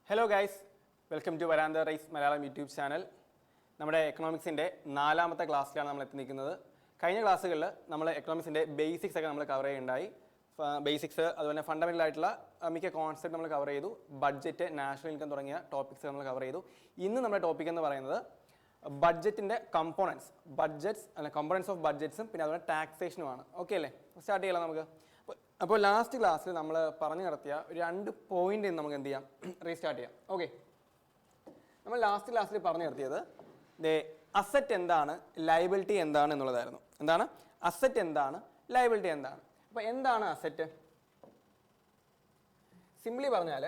Hello guys, welcome to Varantha rise Malayalam YouTube channel. നമ്മുടെ എക്കണോമിക്സിൻ്റെ 4ാമത്തെ ക്ലാസ്സിലാണ് നമ്മൾ എത്തി നിൽക്കുന്നത്. കഴിഞ്ഞ ക്ലാസ്സുകളിൽ നമ്മൾ എക്കണോമിക്സിൻ്റെ ബേസിക്സ് ഒക്കെ നമ്മൾ കവർ ചെയ്യുണ്ടായി. ബേസിക്സ്, അതുപോലെ ഫണ്ടമെൻ്റൽ ആയിട്ടുള്ള മിക്ക കോൺസെപ്റ്റ് നമ്മൾ കവർ ചെയ്തു. ബഡ്ജറ്റ്, നാഷണൽ ഇൻകം തുടങ്ങിയ ടോപ്പിക്സ് നമ്മൾ കവർ ചെയ്തു. ഇന്ന് നമ്മുടെ ടോപ്പിക് എന്ന് പറയുന്നത് ബഡ്ജറ്റിൻ്റെ കമ്പോണൻസ്, കമ്പോണൻസ് ഓഫ് ബഡ്ജറ്റ്സും പിന്നെ അതുപോലെ ടാക്സേഷനുമാണ്. ഓക്കെ അല്ലേ? സ്റ്റാർട്ട് ചെയ്യാം നമുക്ക്. അപ്പോൾ ലാസ്റ്റ് ക്ലാസ്സിൽ നമ്മൾ പറഞ്ഞു നടത്തിയ 2 പോയിന്റ് നമുക്ക് എന്ത് ചെയ്യാം, റീസ്റ്റാർട്ട് ചെയ്യാം. ഓക്കെ, നമ്മൾ ലാസ്റ്റ് ക്ലാസ്സിൽ പറഞ്ഞു നടത്തിയത് അസറ്റ് എന്താണ്, ലയബിലിറ്റി എന്താണ് എന്നുള്ളതായിരുന്നു. എന്താണ് അസറ്റ്, എന്താണ് ലയബിലിറ്റി, എന്താണ്. അപ്പോൾ എന്താണ് അസറ്റ്? സിംപ്ലി പറഞ്ഞാൽ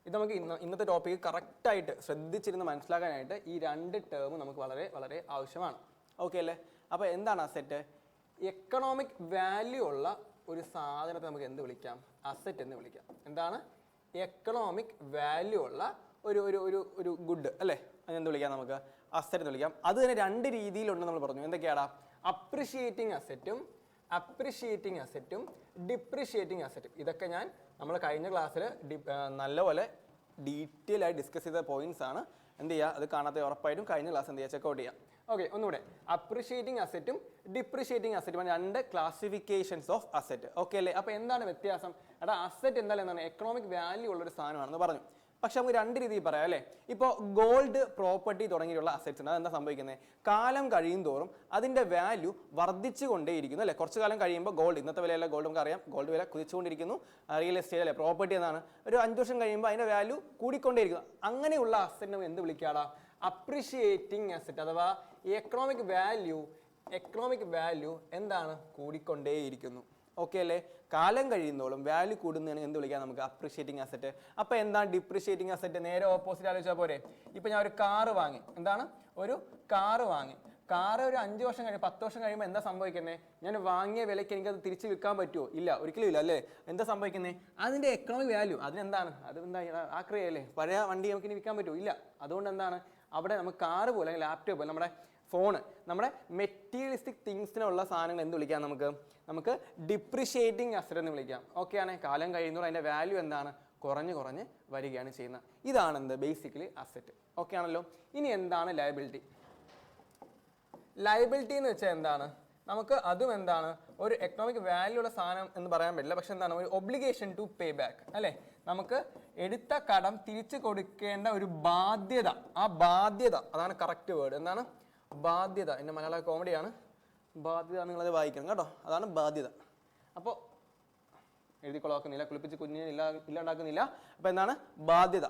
ഇത് നമുക്ക് ഇന്നത്തെ ടോപ്പിക്ക് കറക്റ്റായിട്ട് ശ്രദ്ധിച്ചിരുന്ന് മനസ്സിലാക്കാനായിട്ട് ഈ 2 ടേം നമുക്ക് വളരെ വളരെ ആവശ്യമാണ്. ഓക്കെ അല്ലേ? അപ്പോൾ എന്താണ് അസറ്റ്? എക്കണോമിക് വാല്യൂ ഉള്ള ഒരു സാധനത്തെ നമുക്ക് എന്ത് വിളിക്കാം? അസറ്റ് എന്ന് വിളിക്കാം. എന്താണ്? എക്കണോമിക് വാല്യൂ ഉള്ള ഒരു ഒരു ഒരു ഒരു ഗുഡ് അല്ലേ, അതിനെന്ത് വിളിക്കാം? നമുക്ക് അസറ്റ് എന്ന് വിളിക്കാം. അത് തന്നെ 2 രീതിയിലുണ്ട് നമ്മൾ പറഞ്ഞു. എന്തൊക്കെയാടാ? അപ്രിഷിയേറ്റിംഗ് അസറ്റും ഡിപ്രിഷിയേറ്റിംഗ് അസറ്റും. ഇതൊക്കെ നമ്മൾ കഴിഞ്ഞ ക്ലാസ്സിൽ നല്ലപോലെ ഡീറ്റെയിൽ ആയി ഡിസ്കസ് ചെയ്ത പോയിന്റ്സ് ആണ്. എന്ത് ചെയ്യുക, അത് കാണാത്ത ഉറപ്പായിട്ടും കഴിഞ്ഞ ക്ലാസ് എന്ത് ചെയ്യുക, ചെക്കൗട്ട് ചെയ്യാം. ഓക്കെ, ഒന്നുകൂടെ. അപ്രിഷിയേറ്റിംഗ് അസറ്റും ഡിപ്രിഷിയേറ്റിംഗ് അസറ്റും 2 ക്ലാസിഫിക്കേഷൻസ് ഓഫ് അസറ്റ്. ഓക്കെ അല്ലേ? അപ്പോൾ എന്താണ് വ്യത്യാസം? എടാ, അസറ്റ് എന്തായാലും എന്താണ്? എക്കണോമിക് വാല്യൂ ഉള്ളൊരു സാധനമാണെന്ന് പറഞ്ഞു. പക്ഷെ നമുക്ക് 2 രീതിയിൽ പറയാം അല്ലേ. ഇപ്പോൾ ഗോൾഡ്, പ്രോപ്പർട്ടി തുടങ്ങിയുള്ള അസറ്റ്സ് ഉണ്ട്. അതെന്താ സംഭവിക്കുന്നത്? കാലം കഴിയും തോറും അതിൻ്റെ വാല്യൂ വർദ്ധിച്ചു കൊണ്ടേയിരിക്കുന്നു അല്ലേ. കുറച്ച് കാലം കഴിയുമ്പോൾ ഗോൾഡ്, ഇന്നത്തെ വിലയല്ല ഗോൾഡ്, നമുക്കറിയാം ഗോൾഡ് വില കുതിച്ചുകൊണ്ടിരിക്കുന്നു. റിയൽ എസ്റ്റേറ്റ് അല്ലേ, പ്രോപ്പർട്ടി എന്നാണ്. ഒരു 5 വർഷം കഴിയുമ്പോൾ അതിൻ്റെ വാല്യൂ കൂടിക്കൊണ്ടേയിരിക്കുന്നു. അങ്ങനെയുള്ള അസറ്റ് നമുക്ക് എന്ത് വിളിക്കാടാ? Appreciating asset. അഥവാ എക്കണോമിക് വാല്യൂ എന്താണ്? കൂടിക്കൊണ്ടേയിരിക്കുന്നു. ഓക്കെ അല്ലേ? കാലം കഴിയുന്നോളും വാല്യൂ കൂടുന്നതാണ് എന്ത് വിളിക്കാം? നമുക്ക് അപ്രിഷിയേറ്റിംഗ് അസറ്റ്. അപ്പോൾ എന്താണ് ഡിപ്രിഷിയേറ്റിംഗ് അസറ്റ്? നേരെ ഓപ്പോസിറ്റ് ആലോചിച്ചാൽ പോരെ. ഇപ്പം ഞാൻ ഒരു കാറ് വാങ്ങി. എന്താണ്? ഒരു കാറ് വാങ്ങി. കാറ് ഒരു 5 വർഷം കഴിയും, 10 വർഷം കഴിയുമ്പോൾ എന്താ സംഭവിക്കുന്നത്? ഞാൻ വാങ്ങിയ വിലയ്ക്ക് എനിക്കത് തിരിച്ച് വിൽക്കാൻ പറ്റുമോ? ഇല്ല, ഒരിക്കലും ഇല്ല അല്ലേ. എന്താ സംഭവിക്കുന്നത്? അതിൻ്റെ എക്കണോമിക് വാല്യൂ അതിനെന്താണ്? അതെന്താ ആക്രിയല്ലേ, പഴയ വണ്ടി നമുക്ക് ഇനി വിൽക്കാൻ പറ്റുമോ? ഇല്ല. അതുകൊണ്ട് എന്താണ് അവിടെ നമുക്ക് കാറ് പോലെ, ലാപ്ടോപ്പ് പോലെ, നമ്മുടെ ഫോണ്, നമ്മുടെ മെറ്റീരിയലിസ്റ്റിക് തിങ്സിനുള്ള സാധനങ്ങൾ എന്ത് വിളിക്കാം? നമുക്ക് ഡിപ്രിഷിയേറ്റിംഗ് അസറ്റ് എന്ന് വിളിക്കാം. ഓക്കെ ആണ്. കാലം കഴിയുന്നതോടെ അതിൻ്റെ വാല്യൂ എന്താണ്? കുറഞ്ഞ് വരികയാണ് ചെയ്യുന്നത്. ഇതാണ് എന്ത്? Basically asset. ഓക്കെ ആണല്ലോ. ഇനി എന്താണ് ലയബിലിറ്റി? ലയബിലിറ്റി എന്ന് വെച്ചാൽ എന്താണ്? നമുക്ക് അതും എന്താണ്? ഒരു എക്കണോമിക് വാല്യൂ ഉള്ള സാധനം എന്ന് പറയാൻ പറ്റില്ല. പക്ഷെ എന്താണ്? ഒരു ഒബ്ലിഗേഷൻ ടു പേ ബാക്ക് അല്ലേ. നമുക്ക് എടുത്ത കടം തിരിച്ചു കൊടുക്കേണ്ട ഒരു ബാധ്യത. ആ ബാധ്യത, അതാണ് കറക്റ്റ് വേർഡ്. എന്താണ്? ബാധ്യത. എൻ്റെ മലയാള കോമഡിയാണ്. ബാധ്യത നിങ്ങളത് വായിക്കണം കേട്ടോ. അതാണ് ബാധ്യത. അപ്പോൾ എഴുതിക്കൊള്ളാക്കുന്നില്ല, കുളിപ്പിച്ച് കുഞ്ഞിനെ ഇല്ലാണ്ടാക്കുന്നില്ല. അപ്പോൾ എന്താണ്? ബാധ്യത.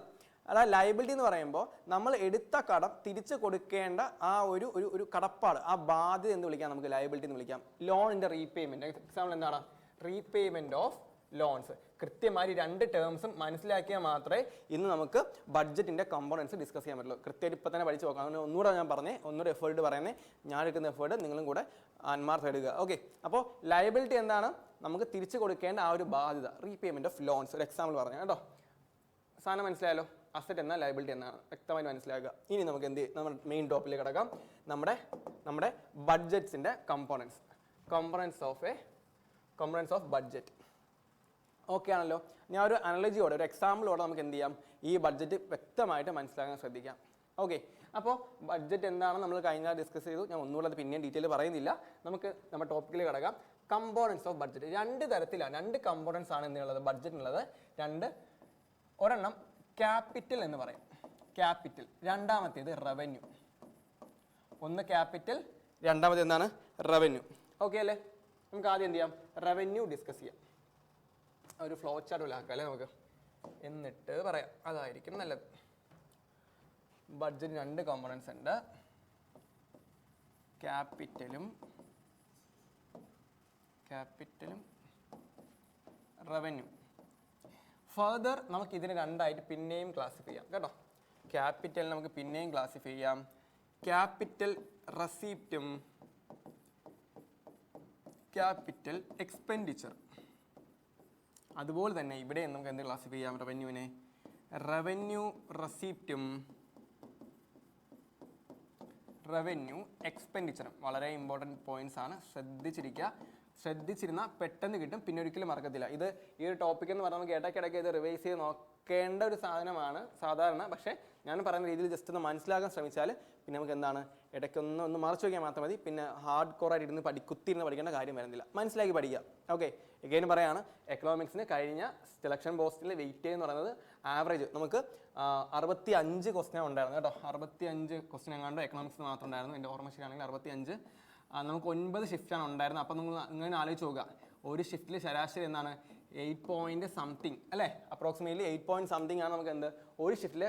അതായത് ലയബിലിറ്റി എന്ന് പറയുമ്പോൾ നമ്മൾ എടുത്ത കടം തിരിച്ചു കൊടുക്കേണ്ട ആ ഒരു കടപ്പാട്, ആ ബാധ്യത എന്ന് വിളിക്കാം, നമുക്ക് ലയബിലിറ്റി എന്ന് വിളിക്കാം. ലോണിൻ്റെ റീപേയ്മെൻറ്റ്. എക്സാമ്പിൾ എന്താണ്? Repayment of loans. കൃത്യമായി 2 ടേംസും മനസ്സിലാക്കിയാൽ മാത്രമേ ഇന്ന് നമുക്ക് ബഡ്ജറ്റിൻ്റെ കമ്പോണൻസ് ഡിസ്കസ് ചെയ്യാൻ പറ്റുള്ളൂ. കൃത്യമായിട്ട് ഇപ്പം തന്നെ പഠിച്ച് നോക്കാം. അങ്ങനെ ഒന്നുകൂടെ ഞാൻ പറഞ്ഞേ, ഒന്നുകൂടെ എഫേർട്ട് പറയുന്നത്. ഞാൻ എടുക്കുന്ന എഫേർട്ട് നിങ്ങളും കൂടെ ആത്മാർത്ഥം എടുക്കുക. ഓക്കെ, അപ്പോൾ ലയബിലിറ്റി എന്താണ്? നമുക്ക് തിരിച്ചു കൊടുക്കേണ്ട ആ ഒരു ബാധ്യത, റീപേയ്മെൻറ്റ് ഓഫ് ലോൺസ്. ഒരു എക്സാമ്പിൾ പറഞ്ഞു കേട്ടോ. സാധനം മനസ്സിലായല്ലോ. അസറ്റ് എന്നാൽ ലയബിലിറ്റി എന്നാണ് വ്യക്തമായി മനസ്സിലാക്കുക. ഇനി നമുക്ക് എന്ത് ചെയ്യും? നമ്മുടെ മെയിൻ ടോപ്പിലേക്ക് കിടക്കാം. നമ്മുടെ ബഡ്ജറ്റ്സിൻ്റെ കമ്പോണൻസ് ഓഫ് ബഡ്ജറ്റ്. ഓക്കെ ആണല്ലോ. ഞാൻ ഒരു അനലജിയോടെ, ഒരു എക്സാമ്പിളോടെ നമുക്ക് എന്ത് ചെയ്യാം? ഈ ബഡ്ജറ്റ് വ്യക്തമായിട്ട് മനസ്സിലാക്കാൻ ശ്രദ്ധിക്കാം. ഓക്കെ, അപ്പോൾ ബഡ്ജറ്റ് എന്താണെന്ന് നമ്മൾ കഴിഞ്ഞ ഡിസ്കസ് ചെയ്തു. ഞാൻ ഒന്നുകൂടെ അത് പിന്നെയും ഡീറ്റെയിൽ പറയുന്നില്ല. നമുക്ക് നമ്മുടെ ടോപ്പിക്കിൽ കിടക്കാം. കമ്പോണൻസ് ഓഫ് ബഡ്ജറ്റ് 2 തരത്തിലാണ്, 2 കമ്പോണൻസ് ആണ് എന്നുള്ളത് ബഡ്ജറ്റിനുള്ളത്. ഒരെണ്ണം ക്യാപിറ്റൽ എന്ന് പറയും, ക്യാപിറ്റൽ. രണ്ടാമത്തേത് റവന്യൂ. ഒന്ന് ക്യാപിറ്റൽ, രണ്ടാമത് എന്താണ്? റവന്യൂ. ഓക്കെ അല്ലേ? നമുക്ക് ആദ്യം എന്ത് ചെയ്യാം? റവന്യൂ ഡിസ്കസ് ചെയ്യാം. ഒരു ഫ്ലോ ചാർട്ട് പോലെ ആക്കാം അല്ലേ നമുക്ക്, എന്നിട്ട് പറയാം. അതായിരിക്കും നല്ലത്. ബഡ്ജറ്റ് 2 കോമ്പണൻസ് ഉണ്ട്, ക്യാപിറ്റലും റവന്യൂ. ഫർദർ നമുക്ക് ഇതിനെ 2ആയിട്ട് പിന്നെയും ക്ലാസിഫൈ ചെയ്യാം കേട്ടോ. ക്യാപിറ്റൽ നമുക്ക് പിന്നെയും ക്ലാസിഫൈ ചെയ്യാം. ക്യാപിറ്റൽ റെസീപ്റ്റും ക്യാപിറ്റൽ എക്സ്പെൻഡിച്ചർ. അതുപോലെ തന്നെ ഇവിടെ നമുക്ക് എന്ത് ക്ലാസിഫൈ ചെയ്യാം? റവന്യൂവിനെ റവന്യൂ റെസീപ്റ്റും റവന്യൂ എക്സ്പെൻഡിച്ചറും. വളരെ ഇമ്പോർട്ടൻറ്റ് പോയിന്റ്സ് ആണ്, ശ്രദ്ധിച്ചിരിക്കുക. ശ്രദ്ധിച്ചിരുന്ന പെട്ടെന്ന് കിട്ടും, പിന്നെ ഒരിക്കലും മറക്കത്തില്ല. ഇത് ഈ ഒരു ടോപ്പിക് എന്ന് പറഞ്ഞാൽ നമുക്ക് ഇടയ്ക്കിടയ്ക്ക് ഇത് റിവൈസ് ചെയ്ത് നോക്കേണ്ട ഒരു സാധനമാണ് സാധാരണ. പക്ഷേ ഞാൻ പറയുന്ന രീതിയിൽ ജസ്റ്റ് ഒന്ന് മനസ്സിലാക്കാൻ ശ്രമിച്ചാൽ പിന്നെ നമുക്ക് എന്താണ് ഇടയ്ക്കൊന്ന് മറച്ചു വയ്ക്കാൻ മാത്രം മതി. പിന്നെ ഹാർഡ് കോറായിട്ട് ഇരുന്ന് കുത്തിയിരുന്ന് പഠിക്കേണ്ട കാര്യം വരുന്നില്ല, മനസ്സിലാക്കി പഠിക്കുക. ഓക്കെ, എഗെയിൻ പറയാണ്, എക്കണോമിക്സിന് കഴിഞ്ഞ സെലക്ഷൻ പോസ്റ്റിൽ വെയിറ്റ് എന്ന് പറയുന്നത് ആവറേജ് നമുക്ക് 65 ക്വസ്റ്റ്യൻ ഉണ്ടായിരുന്നു കേട്ടോ. 65 ക്വസ്റ്റ്യൻ എങ്ങാണ്ടോ എക്കണോമിക്സ് മാത്രം ഉണ്ടായിരുന്നു, എൻ്റെ ഓർമ്മ ശരിയാണെങ്കിൽ 65. നമുക്ക് 9 ഷിഫ്റ്റാണ് ഉണ്ടായിരുന്നത്. അപ്പോൾ നിങ്ങൾ ഇങ്ങനെ ആലോചിച്ച് നോക്കുക, ഒരു ഷിഫ്റ്റിൽ ശരാശരി എന്താണ് 8 പോയിന്റ് സംതിങ് അല്ലേ, അപ്രോക്സിമേറ്റ്ലി 8 പോയിന്റ് സംതിങ് ആണ് നമുക്ക് എന്ത് ഒരു ഷിഫ്റ്റിൽ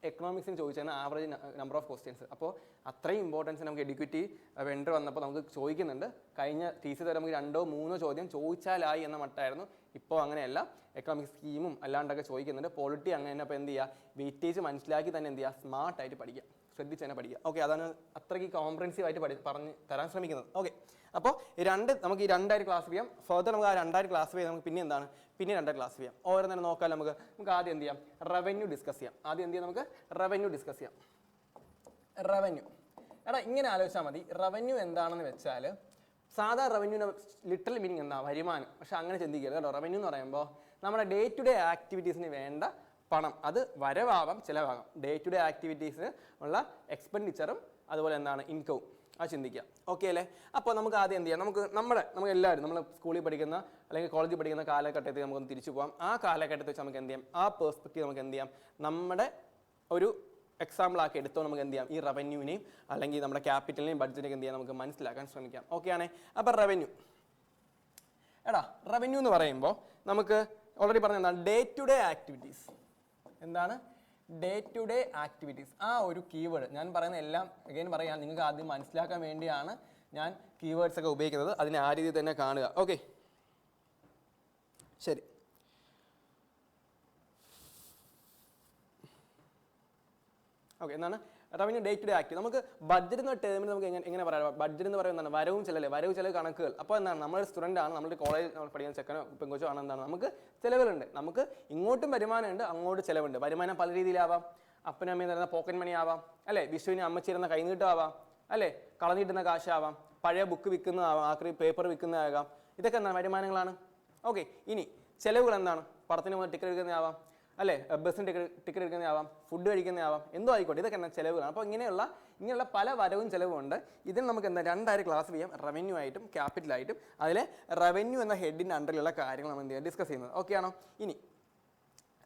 എക്കണോമിക്സിന് ചോദിച്ചാൽ ആവറേജ് നമ്പർ ഓഫ് ക്വസ്റ്റ്യൻസ്. അപ്പോൾ അത്രയും ഇമ്പോർട്ടൻസ് നമുക്ക് എഡ്യൂക്കേറ്റീവ് വെണ്ടർ വന്നപ്പോൾ നമുക്ക് ചോദിക്കുന്നുണ്ട്. കഴിഞ്ഞ ടീച്ചർ തരം നമുക്ക് 2-3 ചോദ്യം ചോദിച്ചാലായി എന്ന മട്ടായിരുന്നു. ഇപ്പോൾ അങ്ങനെയല്ല, എക്കണോമിക്സ് സ്കീമും അല്ലാണ്ടൊക്കെ ചോദിക്കുന്നുണ്ട്. പോളിറ്റി അങ്ങനെ തന്നെ. അപ്പോൾ എന്ത് ചെയ്യുക, വെയിറ്റേജ് മനസ്സിലാക്കി തന്നെ എന്ത് ചെയ്യുക, സ്മാർട്ടായിട്ട് പഠിക്കുക, ശ്രദ്ധിച്ച് തന്നെ പഠിക്കുക. ഓക്കെ, അതാണ് അത്രയ്ക്ക് കോംപ്രഹെൻസീവ് ആയിട്ട് പറഞ്ഞ് തരാൻ ശ്രമിക്കുന്നത്. ഓക്കെ, അപ്പോൾ നമുക്ക് ഈ 2 ക്ലാസ് ചെയ്യാം. ഫർദർ നമുക്ക് ആ 2 ക്ലാസ് ചെയ്യാം. നമുക്ക് പിന്നെ എന്താണ്, പിന്നെ 2 ക്ലാസ് ചെയ്യാം. ഓരോന്നും നോക്കാൻ നമുക്ക് ആദ്യം എന്ത് ചെയ്യാം, റവന്യൂ ഡിസ്കസ് ചെയ്യാം. ആദ്യം എന്ത് ചെയ്യാം, നമുക്ക് റവന്യൂ ഡിസ്കസ് ചെയ്യാം. റവന്യൂ എടാ ഇങ്ങനെ ആലോചിച്ചാൽ മതി. റവന്യൂ എന്താണെന്ന് വെച്ചാൽ സാധാ റവന്യൂവിൻ്റെ ലിറ്ററൽ മീനിങ് എന്താ, വരുമാനം. പക്ഷെ അങ്ങനെ ചിന്തിക്കരുത് കേട്ടോ. റവന്യൂ എന്ന് പറയുമ്പോൾ നമ്മുടെ ഡേ ടു ഡേ ആക്ടിവിറ്റീസിന് വേണ്ട പണം, അത് വരവാകാം ചിലവാകാം. ഡേ ടു ഡേ ആക്ടിവിറ്റീസിന് ഉള്ള എക്സ്പെൻഡിച്ചറും അതുപോലെ എന്താണ് ഇൻകവും, അത് ചിന്തിക്കുക. ഓക്കെ അല്ലേ? അപ്പോൾ നമുക്ക് ആദ്യം എന്ത് ചെയ്യാം, നമുക്ക് എല്ലാവരും നമ്മൾ സ്കൂളിൽ പഠിക്കുന്ന അല്ലെങ്കിൽ കോളേജിൽ പഠിക്കുന്ന കാലഘട്ടത്തിൽ നമുക്കൊന്ന് തിരിച്ചു പോകാം. ആ കാലഘട്ടത്തിൽ വെച്ച് നമുക്ക് എന്ത് ചെയ്യാം, ആ പേഴ്സ്പെക്റ്റീവ് നമുക്ക് എന്ത് ചെയ്യാം, നമ്മുടെ ഒരു എക്സാമ്പിൾ ആക്കി എടുത്തോ നമുക്ക് എന്ത് ചെയ്യാം, ഈ റവന്യൂവിനെയും അല്ലെങ്കിൽ നമ്മുടെ ക്യാപിറ്റലിനെയും ബഡ്ജറ്റിനെയും എന്ത് ചെയ്യാം, നമുക്ക് മനസ്സിലാക്കാൻ ശ്രമിക്കാം. ഓക്കെ ആണേ? അപ്പോൾ റവന്യൂ റവന്യൂ എന്ന് പറയുമ്പോൾ നമുക്ക് ഓൾറെഡി പറഞ്ഞ എന്താണ്, ഡേ ടു ഡേ ആക്ടിവിറ്റീസ്. എന്താണ് ഡേ ടു ഡേ ആക്ടിവിറ്റീസ്? ആ ഒരു കീവേഡ് ഞാൻ പറയുന്ന എല്ലാം അഗൈൻ പറയാം, നിങ്ങൾക്ക് ആദ്യം മനസ്സിലാക്കാൻ വേണ്ടിയാണ് ഞാൻ കീവേഡ്സ് ഒക്കെ ഉപയോഗിക്കുന്നത്. അതിനെ ആ രീതിയിൽ തന്നെ കാണുക. ഓക്കെ, ശരി. ഓക്കെ, എന്താണ് revenue day to day activity? നമുക്ക് ബഡ്ജറ്റ് എന്ന ടേമിൽ നമുക്ക് എങ്ങനെ പറയാം, ബഡ്ജറ്റ് എന്ന് പറയുന്നത് എന്താണ്, വരവും ചെലവ്, വരവ് ചെലവ് കണക്കുകൾ. അപ്പോൾ എന്താണ്, നമ്മളൊരു സ്റ്റുഡൻ്റ് ആണ്, നമ്മുടെ കോളേജ് പഠിക്കുന്ന ചെക്കനോ പെങ്കൊച്ചോ ആണ്, എന്താണ് നമുക്ക് ചിലവുകളുണ്ട്. നമുക്ക് ഇങ്ങോട്ടും വരുമാനമുണ്ട്, അങ്ങോട്ട് ചിലവുണ്ട്. വരുമാനം പല രീതിയിലാവാം. അപ്പനും അമ്മയും തരുന്ന പോക്കറ്റ് മണി ആവാം അല്ലേ, വിഷുവിന് അമ്മച്ചി തരുന്ന കൈനീട്ടമാവാം അല്ലേ, കളഞ്ഞിട്ടുന്ന കാശാവാം, പഴയ ബുക്ക് വിൽക്കുന്നതാവാം, ആക്രി പേപ്പർ വിൽക്കുന്നതാകാം. ഇതൊക്കെ എന്താണ്, വരുമാനങ്ങളാണ്. ഓക്കെ, ഇനി ചിലവുകൾ എന്താണ്, പടത്തിന് പോകുന്ന ടിക്കറ്റ് എടുക്കുന്നതാവാം അല്ലേ, ബസ്സിന് ടിക്കറ്റ് എടുക്കുന്നതാവാം, ഫുഡ് കഴിക്കുന്നതാവാം, എന്തോ ആയിക്കോട്ടെ, ഇതൊക്കെ എന്നാൽ ചിലവുകളാണ്. അപ്പോൾ ഇങ്ങനെയുള്ള പല വരവും ചിലവുമുണ്ട്. ഇതിന് നമുക്ക് എന്താ 2 ക്ലാസ് ചെയ്യാം, റവന്യൂ ആയിട്ടും ക്യാപിറ്റലായിട്ടും. അതിലെ റവന്യൂ എന്ന ഹെഡിൻ്റെ അണ്ടറിലുള്ള കാര്യങ്ങൾ നമ്മൾ എന്ത് ചെയ്യാം, ഡിസ്കസ് ചെയ്യുന്നത്. ഓക്കെ ആണോ? ഇനി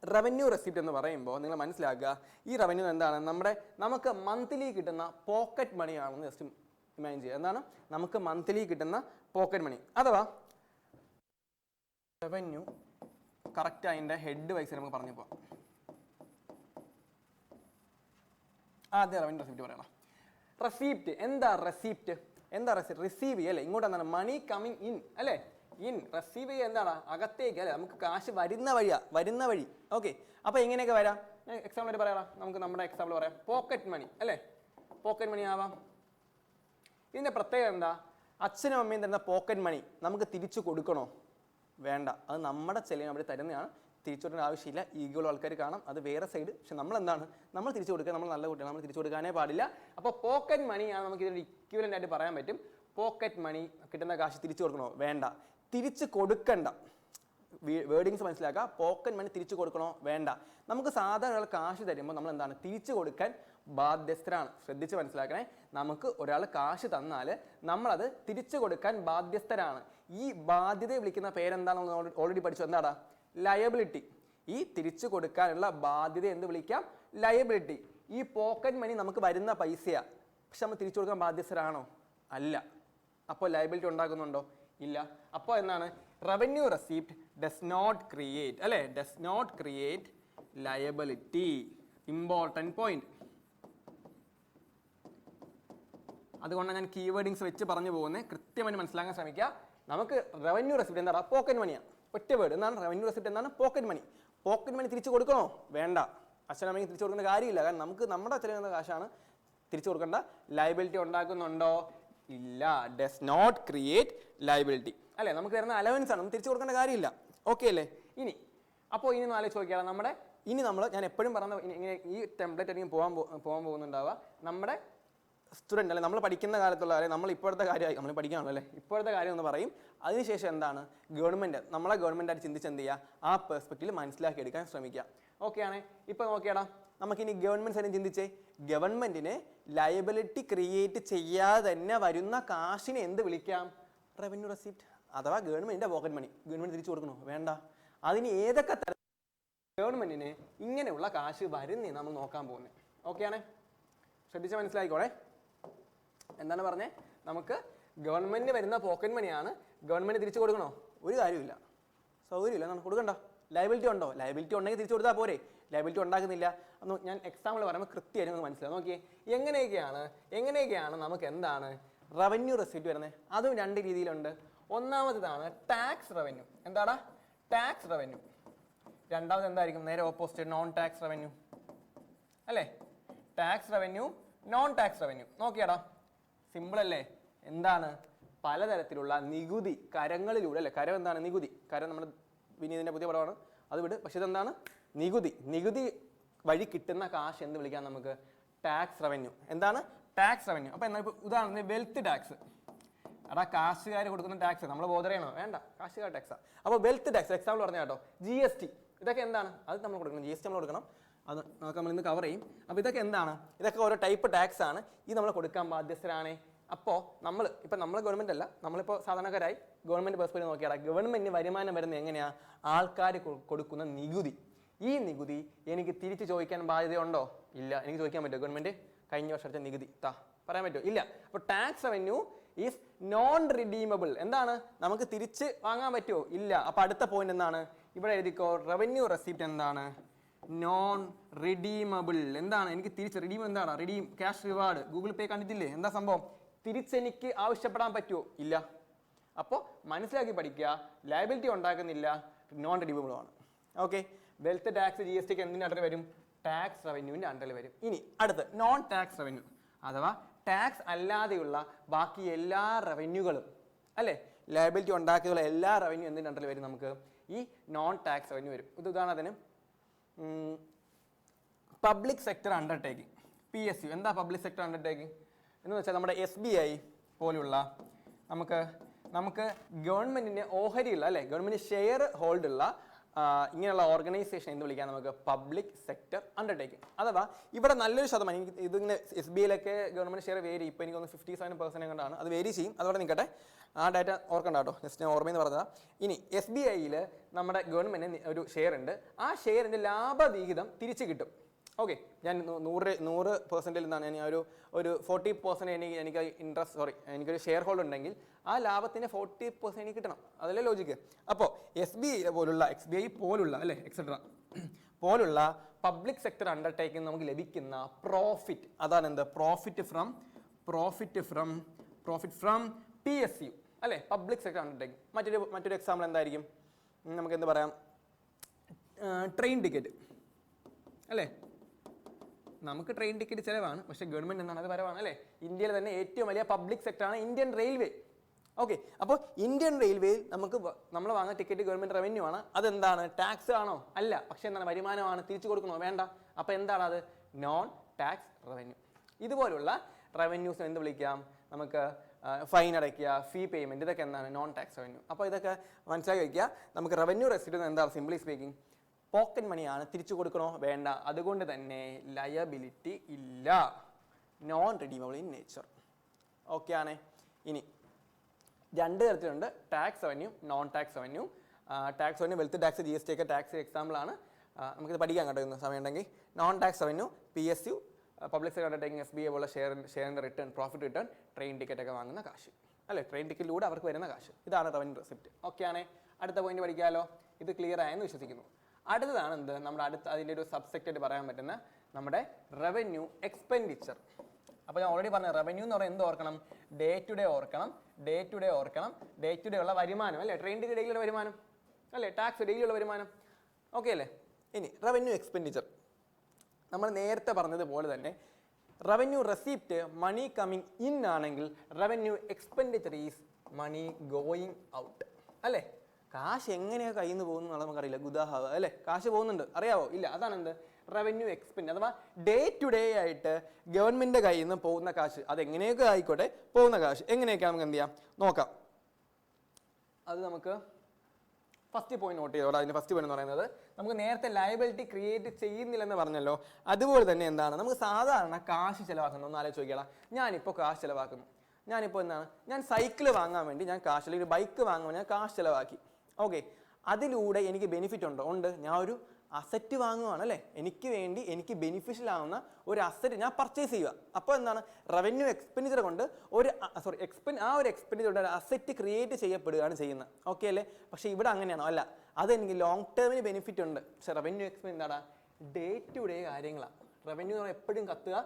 റവന്യൂ റെസിപ്റ്റ് എന്ന് പറയുമ്പോൾ നിങ്ങൾ മനസ്സിലാക്കുക, ഈ റവന്യൂ എന്താണ്, നമുക്ക് മന്ത്ലി കിട്ടുന്ന പോക്കറ്റ് മണിയാണെന്ന് ജസ്റ്റ് ഇമാജിൻ ചെയ്യുക. എന്താണ്, നമുക്ക് മന്ത്ലി കിട്ടുന്ന പോക്കറ്റ് മണി. അഥവാ റവന്യൂ കറക്റ്റ് അതിൻ്റെ ഹെഡ് വൈസ് നമുക്ക് പറഞ്ഞു പോകാം. ആദ്യം റവന്യൂ റെസിപ്റ്റ് പറയണം. റെസിപ്റ്റ് എന്താ, റിസീവ് ചെയ്യുക അല്ലേ, ഇങ്ങോട്ട് എന്താണ്, മണി കമ്മിങ് ഇൻ അല്ലേ, റിസീവ് ചെയ്യുക എന്താണ്, അകത്തേക്ക് അല്ലേ, നമുക്ക് കാശ് വരുന്ന വഴി. ഓക്കെ, അപ്പോൾ എങ്ങനെയൊക്കെ വരാം, എക്സാമ്പിൾ പറയാം. നമുക്ക് നമ്മുടെ എക്സാമ്പിൾ പറയാം, പോക്കറ്റ് മണി അല്ലേ, പോക്കറ്റ് മണി ആവാം. ഇതിൻ്റെ പ്രത്യേകത എന്താ, അച്ഛനും അമ്മയും തരുന്ന പോക്കറ്റ് മണി നമുക്ക് തിരിച്ചു കൊടുക്കണോ, വേണ്ട, അത് നമ്മുടെ ചെലവിന് അവർ തരുന്നതാണ്, തിരിച്ചു കൊടുക്കേണ്ട ആവശ്യമില്ല. ഈഗോയുള്ള ആൾക്കാർ കാണാം, അത് വേറെ സൈഡ്. പക്ഷെ നമ്മൾ തിരിച്ചു കൊടുക്കുക, നമ്മൾ നല്ല കുട്ടികൾ, നമ്മൾ തിരിച്ചു കൊടുക്കാനേ പാടില്ല. അപ്പോൾ പോക്കറ്റ് മണിയാണ് നമുക്ക് ഇതിൻ്റെ ഇക്വലൻ്റ് ആയിട്ട് പറയാൻ പറ്റും. പോക്കറ്റ് മണി കിട്ടുന്ന കാശ് തിരിച്ചു കൊടുക്കണോ, വേണ്ട, തിരിച്ചു കൊടുക്കണ്ട. വേർഡിങ്സ് മനസ്സിലാക്കുക. പോക്കറ്റ് മണി തിരിച്ചു കൊടുക്കണോ, വേണ്ട. നമുക്ക് സാധാരണ കാശ് തരുമ്പോൾ നമ്മൾ എന്താണ്, തിരിച്ചു കൊടുക്കാൻ ബാധ്യസ്ഥരാണ്. ശ്രദ്ധിച്ച് മനസ്സിലാക്കണേ. നമുക്ക് ഒരാൾ കാശ് തന്നാൽ നമ്മളത് തിരിച്ചു കൊടുക്കാൻ ബാധ്യസ്ഥരാണ്. ഈ ബാധ്യതയെ വിളിക്കുന്ന പേരെന്താണെന്ന് ഓൾറെഡി പഠിച്ചു. എന്താടാ, ലയബിലിറ്റി. ഈ തിരിച്ചു കൊടുക്കാനുള്ള ബാധ്യത എന്ത് വിളിക്കാം, ലയബിലിറ്റി. ഈ പോക്കറ്റ് മണി നമുക്ക് വരുന്ന പൈസയാണ്, പക്ഷെ നമ്മൾ തിരിച്ചു കൊടുക്കാൻ ബാധ്യസ്ഥരാണോ, അല്ല. അപ്പോൾ ലയബിലിറ്റി ഉണ്ടാക്കുന്നുണ്ടോ, ഇല്ല. അപ്പോൾ എന്താണ്, revenue receipt does not create liability. Important point. അതുകൊണ്ടാണ് ഞാൻ കീവേഡിങ്സ് വെച്ച് പറഞ്ഞു പോകുന്നത്, കൃത്യമായി മനസ്സിലാക്കാൻ ശ്രമിക്കുക. നമുക്ക് റവന്യൂ റെസിപ്റ്റ് എന്താണ്, പോക്കറ്റ് മണിയാണ്. ഒറ്റ വേർഡ് എന്താണ്, റവന്യൂ റെസിപ്റ്റ് എന്താണ്, പോക്കറ്റ് മണി. പോക്കറ്റ് മണി തിരിച്ചു കൊടുക്കണോ, വേണ്ട. അച്ഛനമ്മയ്ക്ക് തിരിച്ചു കൊടുക്കേണ്ട കാര്യമില്ല, കാരണം നമുക്ക് നമ്മുടെ അച്ഛന കാശാണ്, തിരിച്ചു കൊടുക്കേണ്ട. ലയബിലിറ്റി ഉണ്ടാക്കുന്നുണ്ടോ, ഇല്ല. ഡസ് നോട്ട് ക്രിയേറ്റ് ലയബിലിറ്റി അല്ലേ, നമുക്ക് തരുന്ന അലവൻസ് ആണ്, നമുക്ക് തിരിച്ചു കൊടുക്കേണ്ട കാര്യമില്ല. ഓക്കെ അല്ലേ? ഇനി ആലോചിച്ച് നോക്കിയാൽ ഞാൻ എപ്പോഴും പറഞ്ഞ ഇങ്ങനെ ഈ ടെംപ്ലേറ്റ് ആയിരിക്കും പോകാൻ പോകുന്നുണ്ടാവുക. നമ്മുടെ സ്റ്റുഡൻറ്റ് അല്ലെ നമ്മൾ പഠിക്കുന്ന കാലത്തുള്ള അല്ലെങ്കിൽ നമ്മൾ ഇപ്പോഴത്തെ കാര്യമായി നമ്മൾ പഠിക്കുകയാണല്ലോ അല്ലേ ഇപ്പോഴത്തെ കാര്യം എന്ന് പറയും. അതിനുശേഷം എന്താണ് നമ്മളെ ഗവൺമെൻറ്റായിട്ട് ചിന്തിച്ച് എന്ത് ചെയ്യുക ആ പെർസ്പെക്റ്റീവിൽ മനസ്സിലാക്കിയെടുക്കാൻ ശ്രമിക്കുക. ഓക്കെ ആണേ. ഇപ്പോൾ നോക്കിയാടാ നമുക്കിനി ഗവൺമെൻറ് സൈഡിൽ ചിന്തിച്ചേ. ഗവൺമെൻറ്റിന് ലയബിലിറ്റി ക്രിയേറ്റ് ചെയ്യാതെ തന്നെ വരുന്ന കാശിനെ എന്ത് വിളിക്കാം? റവന്യൂ റെസിപ്റ്റ് അഥവാ ഗവൺമെൻറ്റിൻ്റെ പോക്കറ്റ് മണി. ഗവൺമെൻറ് തിരിച്ചു കൊടുക്കണോ? വേണ്ട. അതിന് ഏതൊക്കെ തരം ഗവൺമെൻറ്റിന് ഇങ്ങനെയുള്ള കാശ് വരുന്നേ നമ്മൾ നോക്കാൻ പോകുന്നത്. ഓക്കെ ആണേ, ശ്രദ്ധിച്ച് മനസ്സിലായിക്കോളെ. എന്താണ് പറഞ്ഞേ? നമുക്ക് ഗവൺമെൻറ് വരുന്ന പോക്കറ്റ് മണിയാണ് ഗവൺമെൻറ് തിരിച്ചു കൊടുക്കണോ? ഒരു കാര്യമില്ല, സൗകര്യമില്ല, നമുക്ക് കൊടുക്കണ്ട. ലയബിലിറ്റി ഉണ്ടോ? ലയബിലിറ്റി ഉണ്ടെങ്കിൽ തിരിച്ചു കൊടുത്താൽ പോരെ. ലയബിലിറ്റി ഉണ്ടാക്കുന്നില്ല. അന്ന് ഞാൻ എക്സാമ്പിൾ പറയുമ്പോൾ കൃത്യമായിട്ട് നമുക്ക് മനസ്സിലാവും. നോക്കിയേ എങ്ങനെയൊക്കെയാണ് നമുക്ക് എന്താണ് റവന്യൂ റെസിപ്റ്റ് വരുന്നത്? അതും രണ്ട് രീതിയിലുണ്ട്. ഒന്നാമതാണ് ടാക്സ് റവന്യൂ. എന്താടാ? Tax revenue. രണ്ടാമത് എന്തായിരിക്കും? നേരെ ഓപ്പോസിറ്റ്, നോൺ ടാക്സ് റവന്യൂ അല്ലേ? Tax revenue, non tax revenue. നോക്കിയാടാ, സിമ്പിൾ അല്ലേ? എന്താണ്? പലതരത്തിലുള്ള നികുതി കരങ്ങളിലൂടെ അല്ലേ? കരം എന്താണ്? നികുതി. കരം നമ്മുടെ വിനീതിൻ്റെ പുതിയ പടമാണ്, അത് വിട്. പക്ഷെ ഇതെന്താണ്? നികുതി വഴി കിട്ടുന്ന കാശ് എന്ത് വിളിക്കാം നമുക്ക്? Tax revenue. എന്താണ്? Tax revenue. അപ്പോൾ എന്നാൽ ഇപ്പോൾ ഉദാഹരണത്തിന് വെൽത്ത് ടാക്സ്. അടാ കാശുകാർ കൊടുക്കുന്ന ടാക്സ് നമ്മൾ ബോധറയണോ? വേണ്ട, കാശുകാർ ടാക്സാ. അപ്പോൾ വെൽത്ത് ടാക്സ് എക്സാമ്പിൾ പറഞ്ഞ കേട്ടോ. GST ഇതൊക്കെ എന്താണ്? അത് നമ്മൾ കൊടുക്കണം. GST നമ്മൾ കൊടുക്കണം. അത് നമുക്ക് നമ്മൾ ഇന്ന് കവർ ചെയ്യും. അപ്പോൾ ഇതൊക്കെ എന്താണ്? ഇതൊക്കെ ഓരോ ടൈപ്പ് ടാക്സ് ആണ്. ഇത് നമ്മൾ കൊടുക്കാൻ ബാധ്യസ്ഥരാണ്. അപ്പോൾ നമ്മൾ ഗവൺമെൻറ് അല്ല, നമ്മളിപ്പോൾ സാധാരണക്കാരായി ഗവൺമെൻറ് പെർസ്പെക്റ്റീവ് നോക്കിയാൽ ഗവൺമെൻറ്റിന് വരുമാനം വരുന്നത് എങ്ങനെയാണ്? ആൾക്കാർ കൊടുക്കുന്ന നികുതി. ഈ നികുതി എനിക്ക് തിരിച്ച് ചോദിക്കാൻ ബാധ്യതയുണ്ടോ? ഇല്ല. എനിക്ക് ചോദിക്കാൻ പറ്റുമോ? ഗവൺമെൻറ് കഴിഞ്ഞ വർഷത്തെ നികുതി പറയാൻ പറ്റുമോ? ഇല്ല. അപ്പോൾ tax revenue is known redeemable. എന്താണ്? നമുക്ക് തിരിച്ച് വാങ്ങാൻ പറ്റുമോ? ഇല്ല. അപ്പോൾ അടുത്ത പോയിന്റ് എന്താണ്? ഇവിടെ എഴുതിക്കോ. റവന്യൂ റെസിപ്റ്റ് എന്താണ്? Non redeemable. എന്താണ്? എനിക്ക് തിരിച്ച് റിഡീം എന്താണ്? Redeem cash reward. ഗൂഗിൾ പേ കണ്ടിട്ടില്ലേ? എന്താ സംഭവം? തിരിച്ചെനിക്ക് ആവശ്യപ്പെടാൻ പറ്റുമോ? ഇല്ല. അപ്പോൾ മനസ്സിലാക്കി പഠിക്കുക. ലയബിലിറ്റി ഉണ്ടാക്കുന്നില്ല, നോൺ റിഡീമബിൾ ആണ്. ഓക്കെ. വെൽത്ത് ടാക്സ് GST എന്തിൻ്റെ അണ്ടറിൽ വരും? ടാക്സ് റവന്യൂവിൻ്റെ അണ്ടറിൽ വരും. ഇനി അടുത്ത് നോൺ ടാക്സ് റവന്യൂ അഥവാ ടാക്സ് അല്ലാതെയുള്ള ബാക്കി എല്ലാ റവന്യൂകളും അല്ലേ? ലയബിലിറ്റി ഉണ്ടാക്കിയുള്ള എല്ലാ റവന്യൂ എന്തിൻ്റെ അണ്ടറിൽ വരും? നമുക്ക് ഈ നോൺ ടാക്സ് റവന്യൂ വരും. ഇത് ഉദാഹരണത്തിന് പബ്ലിക് സെക്ടർ അണ്ടർടേക്കിംഗ്, PSU. എന്താ പബ്ലിക് സെക്ടർ അണ്ടർടേക്കിംഗ് എന്ന് വെച്ചാൽ നമ്മുടെ SBI പോലുള്ള നമുക്ക് ഗവൺമെൻറ്റിന് ഓഹരിയുള്ള അല്ലേ, ഗവൺമെൻറ് ഷെയർ ഹോൾഡുള്ള ഇങ്ങനെയുള്ള ഓർഗനൈസേഷൻ എന്ന് വിളിക്കാം നമുക്ക് പബ്ലിക് സെക്ടർ അണ്ടർടേക്കിംഗ്. അഥവാ ഇവിടെ നല്ലൊരു ശതമാനം ഇതിങ്ങനെ SBIയിലൊക്കെ ഗവൺമെൻറ് ഷെയർ വേരി. ഇപ്പോൾ എനിക്കൊന്ന് 57% കൊണ്ടാണ്, അത് വേരി ചെയ്യും. അതോടെ നിൽക്കട്ടെ, ആ ഡാറ്റ ഓർക്കണ്ട കേട്ടോ, ജസ്റ്റ് ഞാൻ ഓർമ്മയെന്ന് പറഞ്ഞതാ. ഇനി SBIയിൽ നമ്മുടെ ഗവൺമെൻറ് ഒരു ഷെയർ ഉണ്ട്. ആ ഷെയറിൻ്റെ ലാഭവിഹിതം തിരിച്ച് കിട്ടും. ഓക്കെ, ഞാൻ 100% നിന്നാണ് ഞാൻ ഒരു 40% എനിക്ക് ഇൻട്രസ്റ്റ് എനിക്കൊരു ഷെയർ ഹോൾഡർ ഉണ്ടെങ്കിൽ ആ ലാഭത്തിന് 40% എനിക്ക് കിട്ടണം. അതല്ലേ ലോജിക്ക്? അപ്പോൾ SBI പോലുള്ള അല്ലേ എക്സെട്ര പോലുള്ള പബ്ലിക് സെക്ടർ അണ്ടർടേക്കിംഗ് നമുക്ക് ലഭിക്കുന്ന പ്രോഫിറ്റ്, അതാണ് എന്ത്? പ്രോഫിറ്റ് ഫ്രം PSU അല്ലേ, പബ്ലിക് സെക്ടർ അണ്ടർടേക്കിംഗ്. മറ്റൊരു എക്സാമ്പിൾ എന്തായിരിക്കും? നമുക്ക് എന്ത് പറയാം? ട്രെയിൻ ടിക്കറ്റ് അല്ലേ? നമുക്ക് ട്രെയിൻ ടിക്കറ്റ് ചിലവാണ്, പക്ഷേ ഗവൺമെൻറ് എന്താണ്? അത് വരവാണ് അല്ലേ? ഇന്ത്യയിലെ തന്നെ ഏറ്റവും വലിയ പബ്ലിക് സെക്ടറാണ് ഇന്ത്യൻ റെയിൽവേ. ഓക്കെ, അപ്പോൾ ഇന്ത്യൻ റെയിൽവേയിൽ നമ്മൾ വാങ്ങുന്ന ടിക്കറ്റ് ഗവൺമെൻറ് റവന്യൂ ആണ്. അതെന്താണ്? ടാക്സ് ആണോ? അല്ല. പക്ഷേ എന്താണ്? വരുമാനമാണ്. തിരിച്ചു കൊടുക്കണോ? വേണ്ട. അപ്പോൾ എന്താണ് അത്? Non tax revenue. ഇതുപോലുള്ള റവന്യൂസ് എന്ത് വിളിക്കാം? നമുക്ക് ഫൈൻ അടയ്ക്കുക, ഫീ പേയ്മെൻറ്റ്, ഇതൊക്കെ എന്താണ്? Non tax revenue. അപ്പോൾ ഇതൊക്കെ മനസ്സിലാക്കി വയ്ക്കുക. നമുക്ക് റവന്യൂ റെസിപ്റ്റ് എന്താണ്? സിംപ്ലി സ്പീക്കിംഗ് പോക്കറ്റ് മണിയാണ്. തിരിച്ചു കൊടുക്കണോ? വേണ്ട. അതുകൊണ്ട് തന്നെ ലയബിലിറ്റി ഇല്ല, non redeemable in nature. Okay ആണേ. ഇനി രണ്ട് തരത്തിലുണ്ട്, tax revenue, non tax revenue. Tax revenue wealth tax GST ഒക്കെ ടാക്സ് എക്സാമ്പിളാണ്. നമുക്കിത് പഠിക്കാൻ കേട്ടോ ഇന്ന് സമയം ഉണ്ടെങ്കിൽ. Non tax revenue PSU, public sector undertaking, SBI പോലുള്ള ഷെയറിൻ്റെ return, profit return, train ticket ഒക്കെ വാങ്ങുന്ന കാശ് അല്ലേ? ട്രെയിൻ ടിക്കറ്റിലൂടെ അവർക്ക് വരുന്ന കാശ്. ഇതാണ് റവന്യൂ റെസിപ്റ്റ്. ഓക്കെ ആണേ. അടുത്ത പോയിന്റ് പഠിക്കാമല്ലോ. ഇത് ക്ലിയർ ആയെന്ന് വിശ്വസിക്കുന്നു. അടുത്തതാണ് എന്ത്? നമ്മുടെ അതിൻ്റെ ഒരു സബ്സെക്റ്റ് ആയിട്ട് പറയാൻ പറ്റുന്ന നമ്മുടെ റവന്യൂ എക്സ്പെൻഡിച്ചർ. അപ്പോൾ ഞാൻ ഓൾറെഡി പറഞ്ഞ റവന്യൂ എന്ന് പറയുന്നത് എന്ത് ഓർക്കണം? ഡേ ടു ഡേ ഓർക്കണം. ഡേ ടു ഡേ ഉള്ള വരുമാനം അല്ലേ? ട്രെയിൻ ടിക്കറ്റ് ഡെയിലിയുള്ള വരുമാനം അല്ലേ? ടാക്സ് ഡെയിലിയുള്ള വരുമാനം. ഓക്കെ അല്ലേ? ഇനി റവന്യൂ എക്സ്പെൻഡിച്ചർ നമ്മൾ നേരത്തെ പറഞ്ഞതുപോലെ തന്നെ revenue receipt money coming in ആണെങ്കിൽ revenue expenditure is money going out അല്ലേ? കാശ് എങ്ങനെയാണ് കയ്യിൽ നിന്ന് പോകുന്നു എന്നുള്ളത് നമുക്കറിയില്ല. ഗുദാഹാവ് അല്ലേ, കാശ് പോകുന്നുണ്ട്, അറിയാവോ? ഇല്ല. അതാണ് എന്ത് റവന്യൂ എക്സ്പെൻസ്, അഥവാ ഡേ ടു ഡേ ആയിട്ട് ഗവൺമെന്റിന്റെ കയ്യിൽ നിന്ന് പോകുന്ന കാശ്. അത് എങ്ങനെയൊക്കെ ആയിക്കോട്ടെ, പോകുന്ന കാശ് എങ്ങനെയൊക്കെ നമുക്ക് എന്ത് ചെയ്യാം നോക്കാം. അത് നമുക്ക് ഫസ്റ്റ് പോയിന്റ് നോട്ട് ചെയ്തോളാം. അതിന്റെ ഫസ്റ്റ് പോയിന്റ് എന്ന് പറയുന്നത്, നമുക്ക് നേരത്തെ ലയബിലിറ്റി ക്രിയേറ്റ് ചെയ്യുന്നില്ലെന്ന് പറഞ്ഞല്ലോ, അതുപോലെ തന്നെ എന്താണ് നമുക്ക് സാധാരണ കാശ് ചിലവാക്കുന്നത് ഒന്ന് ആലോചിച്ച് നോക്കിയാൽ. ഞാനിപ്പോൾ കാശ് ചിലവാക്കുന്നു. ഞാനിപ്പോൾ എന്താണ്, ഞാൻ സൈക്കിൾ വാങ്ങാൻ വേണ്ടി ഞാൻ കാശ്, അല്ലെങ്കിൽ ഒരു ബൈക്ക് വാങ്ങാൻ വേണ്ടി ഞാൻ കാശ് ചിലവാക്കി. ഓക്കെ, അതിലൂടെ എനിക്ക് ബെനിഫിറ്റ് ഉണ്ടോ? ഉണ്ട്. ഞാൻ ഒരു അസറ്റ് വാങ്ങുവാണ് അല്ലേ, എനിക്ക് വേണ്ടി എനിക്ക് ബെനിഫിഷ്യൽ ആവുന്ന ഒരു അസറ്റ് ഞാൻ പർച്ചേസ് ചെയ്യുക. അപ്പോൾ എന്താണ് റവന്യൂ എക്സ്പെൻഡിച്ചർ കൊണ്ട് ഒരു ആ ഒരു എക്സ്പെൻഡിച്ചർ കൊണ്ട് ഒരു അസറ്റ് ക്രിയേറ്റ് ചെയ്യപ്പെടുകയാണ് ചെയ്യുന്നത്. ഓക്കെ അല്ലേ? പക്ഷേ ഇവിടെ അങ്ങനെയാണോ? അല്ല. അതെനിക്ക് ലോങ് ടേമിന് ബെനിഫിറ്റ് ഉണ്ട്. പക്ഷേ റവന്യൂ എക്സ്പെൻസ് എന്താണ്, ഡേ ടു ഡേ കാര്യങ്ങളാണ്. റവന്യൂ എന്ന് പറഞ്ഞാൽ എപ്പോഴും കത്തുക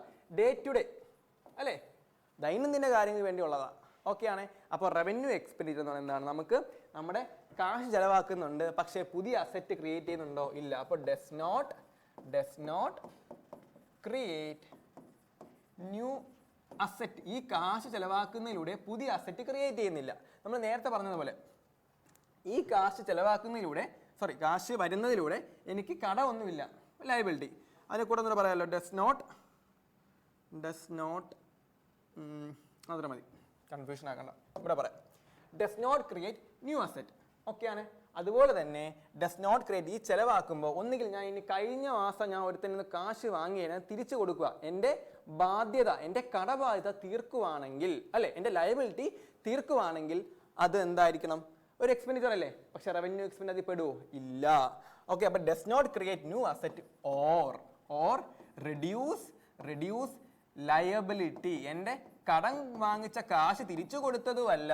ഡേ ടു ഡേ അല്ലേ, ദൈനംദിന കാര്യങ്ങൾക്ക് വേണ്ടിയുള്ളതാണ്. ഓക്കെ ആണേ. അപ്പോൾ റവന്യൂ എക്സ്പെൻഡിച്ചർ എന്ന് പറയുന്നത് എന്താണ്, നമുക്ക് നമ്മുടെ കാശ് ചെലവാക്കുന്നുണ്ട്, പക്ഷേ പുതിയ അസറ്റ് ക്രിയേറ്റ് ചെയ്യുന്നുണ്ടോ? ഇല്ല. അപ്പോൾ does not create new asset. ഈ കാശ് ചെലവാക്കുന്നതിലൂടെ പുതിയ അസറ്റ് ക്രിയേറ്റ് ചെയ്യുന്നില്ല. നമ്മൾ നേരത്തെ പറഞ്ഞതുപോലെ ഈ കാശ് ചെലവാക്കുന്നതിലൂടെ കാശ് വരുന്നതിലൂടെ എനിക്ക് കടമൊന്നുമില്ല, ലയബിലിറ്റി. അതിനെ കൂടെ ഒന്നും പറയാമല്ലോ, ഡസ് നോട്ട് അത്ര മതി, കൺഫ്യൂഷൻ ആക്കണ്ട. ഇവിടെ പറയാം does not create new asset. Okay ആണ്. അതുപോലെ തന്നെ ഡസ് നോട്ട് ക്രിയേറ്റ്, ഈ ചിലവാക്കുമ്പോൾ ഒന്നുകിൽ ഞാൻ ഇനി കഴിഞ്ഞ മാസം ഞാൻ ഒരുത്തിൽ നിന്ന് കാശ് വാങ്ങിയതിനെ തിരിച്ചു കൊടുക്കുക, എൻ്റെ ബാധ്യത, എൻ്റെ കടബാധ്യത തീർക്കുവാണെങ്കിൽ അല്ലെ, എൻ്റെ ലയബിലിറ്റി തീർക്കുവാണെങ്കിൽ അത് എന്തായിരിക്കണം, ഒരു എക്സ്പെൻഡിച്ചർ അല്ലേ. പക്ഷെ റവന്യൂ എക്സ്പെൻസ് അതിൽ പെടുവോ? ഇല്ല. ഓക്കെ, അപ്പൊ does not create new asset or reduce liability. എൻ്റെ കടം വാങ്ങിച്ച കാശ് തിരിച്ചു കൊടുത്തതുമല്ല,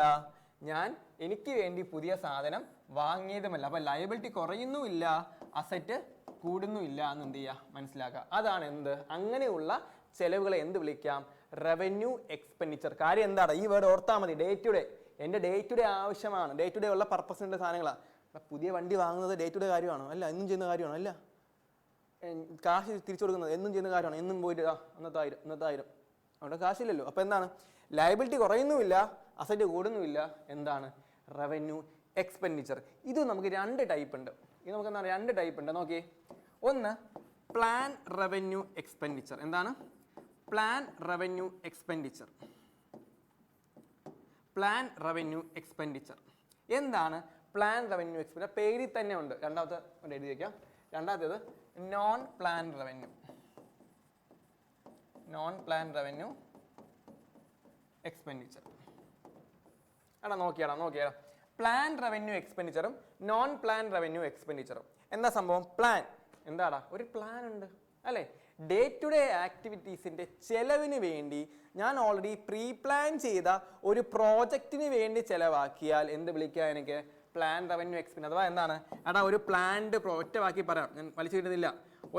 ഞാൻ എനിക്ക് വേണ്ടി പുതിയ സാധനം വാങ്ങിയതുമല്ല. അപ്പൊ ലയബിലിറ്റി കുറയുന്നുമില്ല, അസറ്റ് കൂടുന്നുമില്ല എന്ന് എന്ത് ചെയ്യുക, മനസ്സിലാക്കുക. അതാണ് എന്ത്, അങ്ങനെയുള്ള ചെലവുകളെ എന്ത് വിളിക്കാം, റവന്യൂ എക്സ്പെൻഡിച്ചർ. കാര്യം എന്താണ്, ഈ വേർഡ് ഓർത്താൽ മതി. ഡേ ടു ഡേ, എൻ്റെ ഡേ ടു ഡേ ആവശ്യമാണ്, ഡേ ടു ഡേ ഉള്ള പർപ്പസിൻ്റെ സാധനങ്ങളാണ്. പുതിയ വണ്ടി വാങ്ങുന്നത് ഡേ ടു ഡേ കാര്യമാണോ? അല്ല. എന്നും ചെയ്യുന്ന കാര്യമാണോ? അല്ല. കാശ് തിരിച്ചു കൊടുക്കുന്നത് എന്നും ചെയ്യുന്ന കാര്യമാണ്? എന്നും പോയിട്ട് ഇന്നത്തെ 1000 അവിടെ കാശില്ലല്ലോ. അപ്പോൾ എന്താണ്, ലയബിലിറ്റി കുറയുന്നുമില്ല, അസറ്റ് കൂടുന്നുമില്ല. എന്താണ് റവന്യൂ എക്സ്പെൻഡിച്ചർ. ഇത് നമുക്ക് 2 ടൈപ്പ് ഉണ്ട്. ഇത് നമുക്ക് എന്താണ് 2 ടൈപ്പ് ഉണ്ട്. നോക്കിയേ, ഒന്ന് പ്ലാൻ റവന്യൂ എക്സ്പെൻഡിച്ചർ. എന്താണ് plan revenue expenditure? Plan revenue expenditure എന്താണ് പ്ലാൻ റവന്യൂ എക്സ്പെൻഡിച്ചർ? പേരിൽ തന്നെ ഉണ്ട്. രണ്ടാമത്തെ എഴുതി വയ്ക്കാം. രണ്ടാമത്തേത് നോൺ പ്ലാൻ റവന്യൂ എക്സ്പെൻഡിച്ചർ. നോക്കിയാടാ പ്ലാൻ റവന്യൂ എക്സ്പെൻഡിച്ചറും നോൺ പ്ലാൻ റവന്യൂ എക്സ്പെൻഡിച്ചറും. എന്താ സംഭവം? പ്ലാൻ എന്താടാ, ഒരു പ്ലാൻ ഉണ്ട് അല്ലേ. ഡേ ടു ഡേ ആക്ടിവിറ്റീസിന്റെ ചെലവിന് വേണ്ടി ഞാൻ ഓൾറെഡി പ്രീ പ്ലാൻ ചെയ്ത ഒരു പ്രോജക്റ്റിന് വേണ്ടി ചെലവാക്കിയാൽ എന്ത് വിളിക്കുക, എനിക്ക് പ്ലാൻ റവന്യൂ എക്സ്പെൻസ്. അഥവാ എന്താണ് ഒരു പ്ലാൻഡ് ഒറ്റ വാക്കി പറയാം, ഞാൻ വലിച്ചു കിട്ടുന്നില്ല,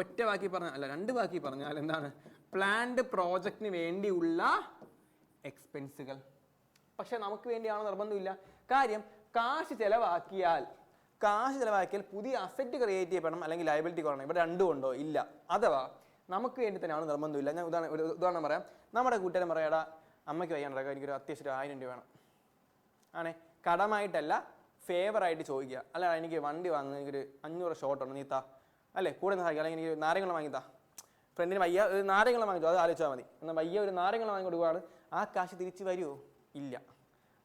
ഒറ്റ വാക്കി പറഞ്ഞാൽ അല്ല 2 വാക്കി പറഞ്ഞാൽ എന്താണ്, പ്ലാൻഡ് പ്രോജക്റ്റിന് വേണ്ടിയുള്ള എക്സ്പെൻസുകൾ. പക്ഷെ നമുക്ക് വേണ്ടിയാണോ? നിർബന്ധമില്ല. കാര്യം കാശ് ചെലവാക്കിയാൽ പുതിയ അസറ്റ് ക്രിയേറ്റ് ചെയ്യപ്പെടണം, അല്ലെങ്കിൽ ലയബിലിറ്റി കുറയണം. ഇവിടെ 2 ഉണ്ടോ? ഇല്ല. അഥവാ നമുക്ക് വേണ്ടി തന്നെയാണ്, നിർബന്ധമില്ല. ഞാൻ ഒരു ഉദാഹരണം പറയാം. നമ്മുടെ കൂട്ടുകാരൻ പറയാടാ, അമ്മയ്ക്ക് വയ്യാണ്ടാ, എനിക്കൊരു അത്യാവശ്യം 1000 രൂപ വേണം. ആണേ, കടമായിട്ടല്ല, ഫേവറായിട്ട് ചോദിക്കുക. അല്ല, എനിക്ക് വണ്ടി വാങ്ങുക, എനിക്കൊരു 500 ഷോർട്ട് ഉണ്ട്, നീ താ അല്ലേ, കൂടെ നിന്ന് സഹായിക്കുക. അല്ലെങ്കിൽ എനിക്ക് നാരങ്ങൾ വാങ്ങിത്താ, ഫ്രണ്ടിന് വയ്യ ഒരു നാരങ്ങൾ വാങ്ങിച്ചോ, അത് ആലോചിച്ചാൽ മതി. എന്നാൽ വയ്യ ഒരു നാരങ്ങൾ വാങ്ങി കൊടുക്കുകയാണ്, ആ കാശ് തിരിച്ചു വരുമോ? ഇല്ല.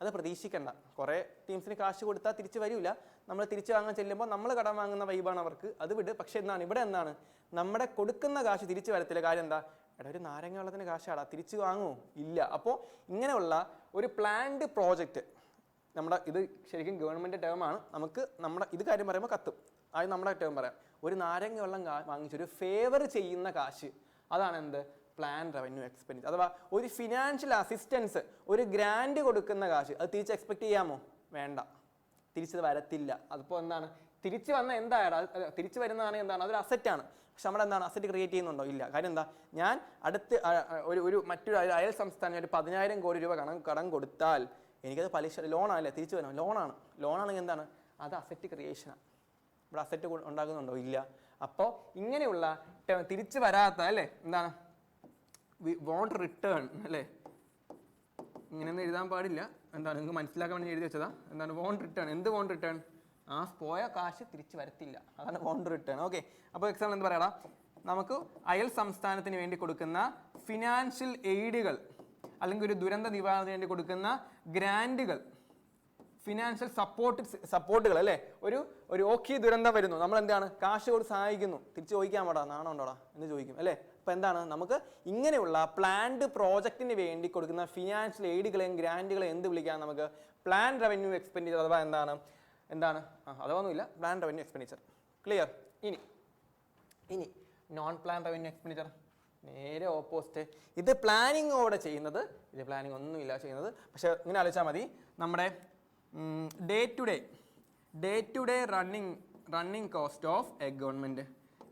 അത് പ്രതീക്ഷിക്കണ്ട. കുറേ ടീംസിന് കാശ് കൊടുത്താൽ തിരിച്ചു വരില്ല. നമ്മൾ തിരിച്ചു വാങ്ങാൻ ചെല്ലുമ്പോൾ നമ്മൾ കടം വാങ്ങുന്ന വൈബാണ് അവർക്ക്, അത് വിട്. പക്ഷെ എന്താണ് ഇവിടെ എന്താണ്, നമ്മുടെ കൊടുക്കുന്ന കാശ് തിരിച്ചു വരത്തില്ല. കാര്യം എന്താ, ഒരു നാരങ്ങ വെള്ളത്തിന് കാശാടാ, തിരിച്ചു വാങ്ങുമോ? ഇല്ല. അപ്പോൾ ഇങ്ങനെയുള്ള ഒരു പ്ലാൻഡ് പ്രോജക്റ്റ്, ഇത് ശരിക്കും ഗവൺമെൻറ് ടേമാണ്. നമുക്ക് ഇത് കാര്യം പറയുമ്പോൾ കത്തും. അത് നമ്മുടെ ടേം പറയാം. ഒരു നാരങ്ങ വെള്ളം വാങ്ങിച്ചൊരു ഫേവർ ചെയ്യുന്ന കാശ്, അതാണ് എന്ത്, പ്ലാൻ റവന്യൂ എക്സ്പെൻസ്. അഥവാ ഒരു ഫിനാൻഷ്യൽ അസിസ്റ്റൻസ്, ഒരു ഗ്രാൻഡ് കൊടുക്കുന്ന കാശ്, അത് തിരിച്ച് എക്സ്പെക്ട് ചെയ്യാമോ? വേണ്ട, തിരിച്ചത് വരത്തില്ല. അതിപ്പോൾ എന്താണ്, തിരിച്ചു വന്ന എന്തായാലും തിരിച്ചു വരുന്നതാണെങ്കിൽ എന്താണ്, അതൊരു അസറ്റാണ്. പക്ഷെ നമ്മുടെ എന്താണ്, അസറ്റ് ക്രിയേറ്റ് ചെയ്യുന്നുണ്ടോ? ഇല്ല. കാര്യം എന്താ, ഞാൻ മറ്റൊരു അയൽ സംസ്ഥാനം ഒരു 10,000 കോടി രൂപ കടം കൊടുത്താൽ എനിക്കത് പലിശ ലോണാണല്ലേ, തിരിച്ചു വരണം. ലോണാണെങ്കിൽ എന്താണ്, അത് അസറ്റ് ക്രിയേഷനാണ്. ഇവിടെ അസറ്റ് ഉണ്ടാകുന്നുണ്ടോ? ഇല്ല. അപ്പോൾ ഇങ്ങനെയുള്ള തിരിച്ചു വരാത്ത അല്ലേ, എന്താണ്, വോണ്ട് റിട്ടേൺ അല്ലേ, ഇങ്ങനെയൊന്നും എഴുതാൻ പാടില്ല. എന്താണ്, നിങ്ങൾക്ക് മനസ്സിലാക്കാൻ വേണ്ടി എഴുതി വെച്ചതാ. എന്താണ് വോണ്ട് റിട്ടേൺ? എന്ത് വോണ്ട് റിട്ടേൺ? ആ പോയ കാശ് തിരിച്ചു വരത്തില്ല, അതാണ് ബോണ്ട് റിട്ടേൺ. ഓക്കെ, അപ്പോൾ എക്സാമ്പിൾ എന്ത് പറയാടാ, നമുക്ക് അയൽ സംസ്ഥാനത്തിന് വേണ്ടി കൊടുക്കുന്ന ഫിനാൻഷ്യൽ എയ്ഡുകൾ അല്ലെങ്കിൽ ഒരു ദുരന്ത നിവാരണത്തിന് വേണ്ടി കൊടുക്കുന്ന ഗ്രാൻഡുകൾ, ഫിനാൻഷ്യൽ സപ്പോർട്ടുകൾ അല്ലേ. ഒരു ഓഖി ദുരന്തം വരുന്നു, നമ്മൾ എന്താണ് കാശ് കൊടുത്ത് സഹായിക്കുന്നു, തിരിച്ചു ചോദിക്കാൻ പാടാ, നാണം ഉണ്ടോടാ എന്ന് ചോദിക്കും അല്ലേ. അപ്പോൾ എന്താണ് നമുക്ക് ഇങ്ങനെയുള്ള പ്ലാൻഡ് പ്രോജക്റ്റിന് വേണ്ടി കൊടുക്കുന്ന ഫിനാൻഷ്യൽ എയ്ഡുകളെയും ഗ്രാൻഡുകളെയും എന്ത് വിളിക്കാം, നമുക്ക് പ്ലാൻ റവന്യൂ എക്സ്പെൻഡിച്ചർ അഥവാ എന്താണ് അതൊന്നുമില്ല, പ്ലാൻ റവന്യൂ എക്സ്പെൻഡിച്ചർ. ക്ലിയർ? ഇനി നോൺ പ്ലാൻ റവന്യൂ എക്സ്പെൻഡിച്ചർ നേരെ ഓപ്പോസിറ്റ്. ഇത് പ്ലാനിങ്ങോടെ ചെയ്യുന്നത്, ഇത് പ്ലാനിങ് ഒന്നുമില്ല ചെയ്യുന്നത്. പക്ഷെ ഇങ്ങനെ ആലോചിച്ചാൽ മതി, നമ്മുടെ day to day running cost of a government.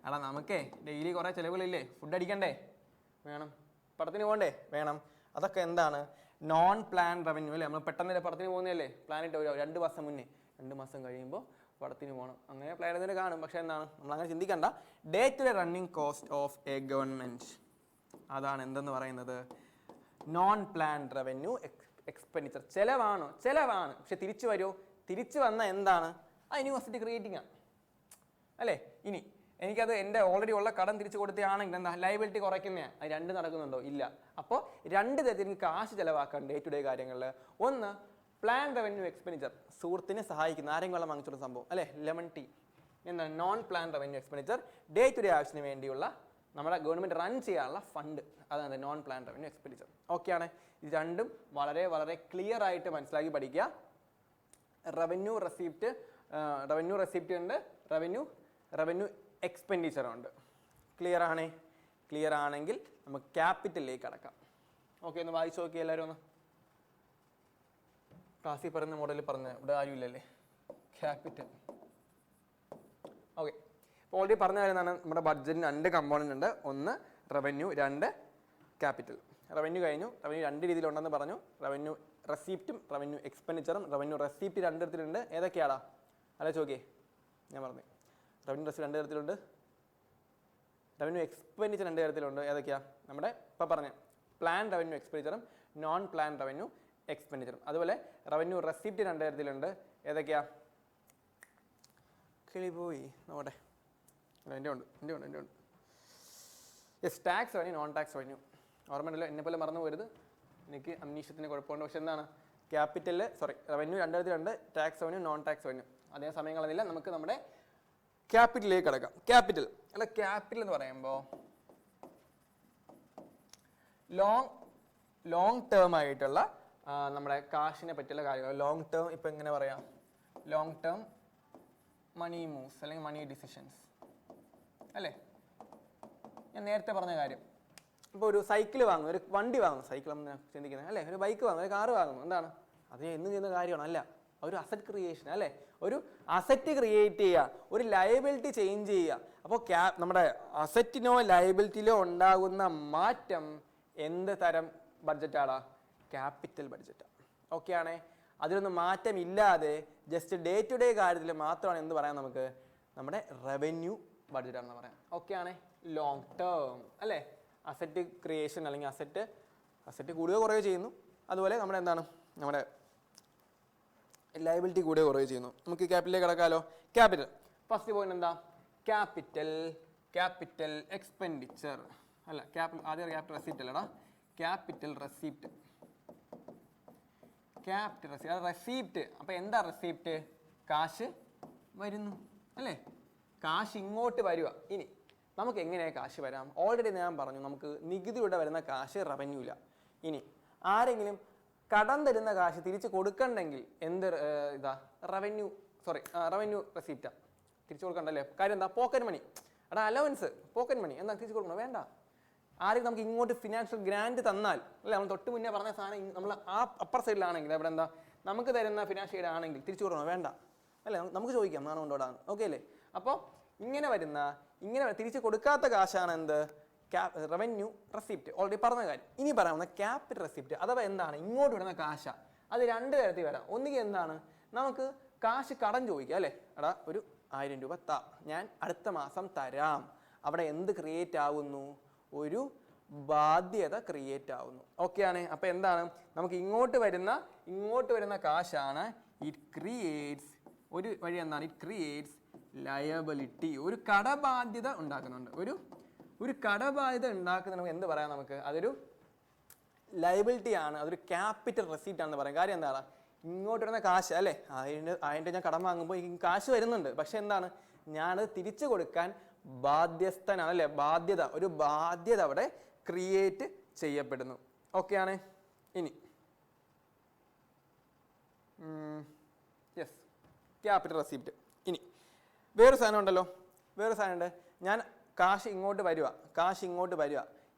അടാ നമുക്കേ ഡെയിലി കുറേ ചിലവുകളില്ലേ, ഫുഡ് അടിക്കണ്ടേ, വേണം, പടത്തിന് പോകണ്ടേ, വേണം. അതൊക്കെ എന്താണ് നോൺ പ്ലാൻ റവന്യൂ അല്ലേ. നമ്മൾ പെട്ടെന്ന് പടത്തിന് പോകുന്നതല്ലേ, പ്ലാൻ ഇട്ട് 2 മാസം മുന്നേ, 2 മാസം കഴിയുമ്പോൾ പടത്തിന് പോകണം, അങ്ങനെ പ്ലാൻ ചെയ്തിട്ട് കാണും. പക്ഷെ എന്താണ് നമ്മൾ അങ്ങനെ ചിന്തിക്കണ്ട. Day to day running cost of a government, അതാണ് എന്തെന്ന് പറയുന്നത് നോൺ പ്ലാൻ റവന്യൂ എക്സ്പെൻഡിച്ചർ. ചിലവാണ്, പക്ഷെ തിരിച്ചു വരുമോ, തിരിച്ചു വന്ന എന്താണ് ആ യൂണിവേഴ്സിറ്റി ക്രിയേറ്റിംഗ് ആണ് അല്ലേ. ഇനി എനിക്കത് എൻ്റെ ഓൾറെഡി ഉള്ള കടം തിരിച്ചു കൊടുത്തയാണെങ്കിൽ എന്താ ലയബിലിറ്റി കുറയ്ക്കുന്നതാണ്, അത് 2 നടക്കുന്നുണ്ടോ, ഇല്ല. അപ്പോൾ 2 തരത്തിൽ കാശ് ചിലവാക്കാൻ ഡേ ടു ഡേ കാര്യങ്ങളിൽ. ഒന്ന് പ്ലാൻ റവന്യൂ എക്സ്പെൻഡിച്ചർ, സുഹൃത്തിനെ സഹായിക്കുന്ന, ആരെങ്കിലും വെള്ളം വാങ്ങിച്ചൊരു സംഭവം അല്ലേ, ലെമൺ ടീ. എന്താണ് non plan revenue expenditure, day to day ആവശ്യത്തിന് വേണ്ടിയുള്ള നമ്മുടെ ഗവൺമെൻറ് റൺ ചെയ്യാനുള്ള ഫണ്ട്, അതാണ് നോൺ പ്ലാൻ റവന്യൂ എക്സ്പെൻഡിച്ചർ. ഓക്കെയാണ്. ഇത് രണ്ടും വളരെ വളരെ ക്ലിയർ ആയിട്ട് മനസ്സിലാക്കി പഠിക്കുക. റവന്യൂ റെസിപ്റ്റ് ഉണ്ട്, റവന്യൂ എക്സ്പെൻഡിച്ചർ ഉണ്ട്. ക്ലിയർ ആണെങ്കിൽ നമുക്ക് ക്യാപിറ്റലിലേക്ക് കടക്കാം. ഓക്കെ, ഒന്ന് വായിച്ചു നോക്കി എല്ലാവരും ഒന്ന്. ക്ലാസ്സിൽ പറയുന്ന മോഡലിൽ പറഞ്ഞ ഇവിടെ ആരുമില്ലല്ലേ, ക്യാപിറ്റൽ. ഓക്കെ, ഇപ്പോൾ ഓൾറെഡി പറഞ്ഞ കാര്യമാണ്, നമ്മുടെ ബഡ്ജറ്റിന് 2 കമ്പോണൻ്റ് ഉണ്ട്, ഒന്ന് റവന്യൂ, 2 ക്യാപിറ്റൽ. റവന്യൂ കഴിഞ്ഞു, റവന്യൂ 2 രീതിയിലുണ്ടെന്ന് പറഞ്ഞു, റവന്യൂ റെസിപ്റ്റും റവന്യൂ എക്സ്പെൻഡിച്ചറും. റവന്യൂ റെസിപ്റ്റ് 2 തരത്തിലുണ്ട്, ഏതൊക്കെയാടാ അല്ലെ ചോദിക്കേ, ഞാൻ പറഞ്ഞു. റവന്യൂ റെസിപ്റ്റ് 2 തരത്തിലുണ്ട്, റവന്യൂ എക്സ്പെൻഡിച്ചർ 2 തരത്തിലുണ്ട്, ഏതൊക്കെയാ നമ്മുടെ ഇപ്പോൾ പറഞ്ഞ പ്ലാൻ റവന്യൂ എക്സ്പെൻഡിച്ചറും നോൺ പ്ലാൻ റവന്യൂ എക്സ്പെൻഡിച്ചറും. അതുപോലെ റവന്യൂ റെസിപ്റ്റ് 2 തരത്തിലുണ്ട്, ഏതൊക്കെയാ, കിളിപോയി നോട്ടെ, എൻ്റെ ഉണ്ട്. Yes, tax revenue, non tax revenue. ഓർമ്മയുണ്ടല്ലോ, എന്നെ പോലെ മറന്നു പോരുത്, എനിക്ക് അംനീഷ്യത്തിന് കുഴപ്പമുണ്ട്. പക്ഷെ എന്താണ് റവന്യൂ 2 തരത്തിലുണ്ട്, tax revenue, non tax revenue. അതേ സമയങ്ങളില്ല, നമുക്ക് നമ്മുടെ ക്യാപിറ്റലിലേക്ക് കിടക്കാം. ക്യാപിറ്റൽ എന്ന് പറയുമ്പോൾ ലോങ് ടേം ആയിട്ടുള്ള നമ്മുടെ കാശിനെ പറ്റിയുള്ള കാര്യങ്ങൾ. ലോങ് ടേം ഇപ്പം എങ്ങനെ പറയാം, ലോങ് ടേം മണി മൂവ്സ് അല്ലെങ്കിൽ മണി ഡിസിഷൻസ് അല്ലേ. ഞാൻ നേരത്തെ പറഞ്ഞ കാര്യം, ഇപ്പോൾ ഒരു സൈക്കിൾ വാങ്ങും, ഒരു വണ്ടി വാങ്ങും, സൈക്കിൾ നമ്മൾ ചിന്തിക്കുന്നത് അല്ലേ, ഒരു ബൈക്ക് വാങ്ങും, ഒരു കാറ് വാങ്ങും, എന്താണ് അത് എന്നും ചെയ്യുന്ന കാര്യമാണ് അല്ല, ഒരു അസറ്റ് ക്രിയേഷൻ അല്ലേ. ഒരു അസറ്റ് ക്രിയേറ്റ് ചെയ്യുക, ഒരു ലയബിലിറ്റി ചേഞ്ച് ചെയ്യുക. അപ്പോൾ നമ്മുടെ അസറ്റിനോ ലയബിലിറ്റിയിലോ ഉണ്ടാകുന്ന മാറ്റം എന്ത് തരം ബഡ്ജറ്റാടാ, ക്യാപിറ്റൽ ബഡ്ജറ്റാണ്. ഓക്കെ ആണേ. അതിലൊന്നും മാറ്റമില്ലാതെ ജസ്റ്റ് ഡേ ടു ഡേ കാര്യത്തിൽ മാത്രമാണ് എന്ത് പറയാം, നമുക്ക് നമ്മുടെ റവന്യൂ ബഡ്ജറ്റാണെന്ന് പറയാം. ഓക്കെ ആണേ. ലോങ് ടേം അല്ലേ, അസറ്റ് ക്രിയേഷൻ അല്ലെങ്കിൽ അസറ്റ് കൂടുകയോ കുറയോ ചെയ്യുന്നു, അതുപോലെ നമ്മുടെ എന്താണ് നമ്മുടെ ലയബിലിറ്റി കൂടുകയോ കുറയോ ചെയ്യുന്നു. നമുക്ക് ക്യാപിറ്റലിലേക്ക് കിടക്കാമല്ലോ. ക്യാപിറ്റൽ ഫസ്റ്റ് പോയിന്റ് എന്താ, ക്യാപിറ്റൽ എക്സ്പെൻഡിച്ചർ അല്ല, ആദ്യം ക്യാപിറ്റൽ റെസിപ്റ്റ് അല്ലടാ, ക്യാപിറ്റൽ റെസിപ്റ്റ്. റെസിപ്റ്റ് അപ്പോൾ എന്താ റെസിപ്റ്റ്, കാശ് വരുന്നു അല്ലേ, കാശ് ഇങ്ങോട്ട് വരിക. ഇനി നമുക്ക് എങ്ങനെയാണ് കാശ് വരാം, ഓൾറെഡി ഞാൻ പറഞ്ഞു, നമുക്ക് നികുതിയുടെ വരുന്ന കാശ് റവന്യൂ ഇല്ല. ഇനി ആരെങ്കിലും കടം തരുന്ന കാശ് തിരിച്ച് കൊടുക്കണ്ടെങ്കിൽ എന്ത് റവന്യൂ റെസിപ്റ്റാണ്, തിരിച്ചു കൊടുക്കണ്ടല്ലേ. കാര്യം എന്താ, pocket money. Allowance pocket money എന്താ തിരിച്ചു കൊടുക്കണം, വേണ്ട. ആരെങ്കിലും നമുക്ക് ഇങ്ങോട്ട് ഫിനാൻഷ്യൽ ഗ്രാൻഡ് തന്നാൽ അല്ലേ, നമ്മൾ തൊട്ട് മുന്നേ പറഞ്ഞ സാധനം നമ്മൾ ആ അപ്പർ സൈഡിലാണെങ്കിൽ അവിടെ എന്താ നമുക്ക് തരുന്ന ഫിനാൻഷ്യൽ എയ്ഡ് ആണെങ്കിൽ തിരിച്ചു കൊടുക്കണോ, വേണ്ട അല്ലേ, നമുക്ക് ചോദിക്കാം, നാണം കൊണ്ടോടാണ്. ഓക്കെ അല്ലേ. അപ്പോൾ ഇങ്ങനെ തിരിച്ചു കൊടുക്കാത്ത കാശാണ് എന്ത്, റവന്യൂ റെസിപ്റ്റ്. ഓൾറെഡി പറഞ്ഞ കാര്യം. ഇനി പറയാവുന്ന ക്യാപിറ്റൽ റെസിപ്റ്റ് അഥവാ എന്താണ്, ഇങ്ങോട്ട് വിടുന്ന കാശ. അത് 2 തരത്തിൽ വരാം. ഒന്നുകിൽ എന്താണ്, നമുക്ക് കാശ് കടം ചോദിക്കാം അല്ലേ, ഒരു 1000 രൂപ താ, ഞാൻ അടുത്ത മാസം തരാം. അവിടെ എന്ത് ക്രിയേറ്റ് ആവുന്നു, ഒരു ബാധ്യത ക്രിയേറ്റ് ആവുന്നു. ഓക്കെ ആണ്. അപ്പോൾ എന്താണ്, നമുക്ക് ഇങ്ങോട്ട് വരുന്ന കാശാണ് ഇറ്റ് ക്രിയേറ്റ്സ് ഒരു വഴി എന്താണ്, ഇറ്റ് ക്രിയേറ്റ്സ് ലയബിലിറ്റി, ഒരു കടബാധ്യത ഉണ്ടാക്കുന്നുണ്ട്. ഒരു കടബാധ്യത ഉണ്ടാക്കുന്ന നമുക്ക് എന്ത് പറയാം, നമുക്ക് അതൊരു ലയബിലിറ്റി ആണ്, അതൊരു ക്യാപിറ്റൽ റെസീപ്റ്റ് ആണെന്ന് പറയാം. കാര്യം എന്താണ്, ഇങ്ങോട്ട് വരുന്ന കാശ് അല്ലേ, അതിൻ്റെ ഞാൻ കടം വാങ്ങുമ്പോൾ ഈ കാശ് വരുന്നുണ്ട്, പക്ഷെ എന്താണ്, ഞാനത് തിരിച്ചു കൊടുക്കാൻ ബാധ്യസ്ഥനാണ് അല്ലേ, ബാധ്യത, ഒരു ബാധ്യത അവിടെ ക്രിയേറ്റ് ചെയ്യപ്പെടുന്നു. ഓക്കെ ആണ്. ഇനി യെസ്, ക്യാപിറ്റൽ റെസിപ്റ്റ്. ഇനി വേറൊരു സാധനം ഉണ്ടല്ലോ, വേറൊരു സാധനം ഉണ്ട്. ഞാൻ കാശ് ഇങ്ങോട്ട് വരിക,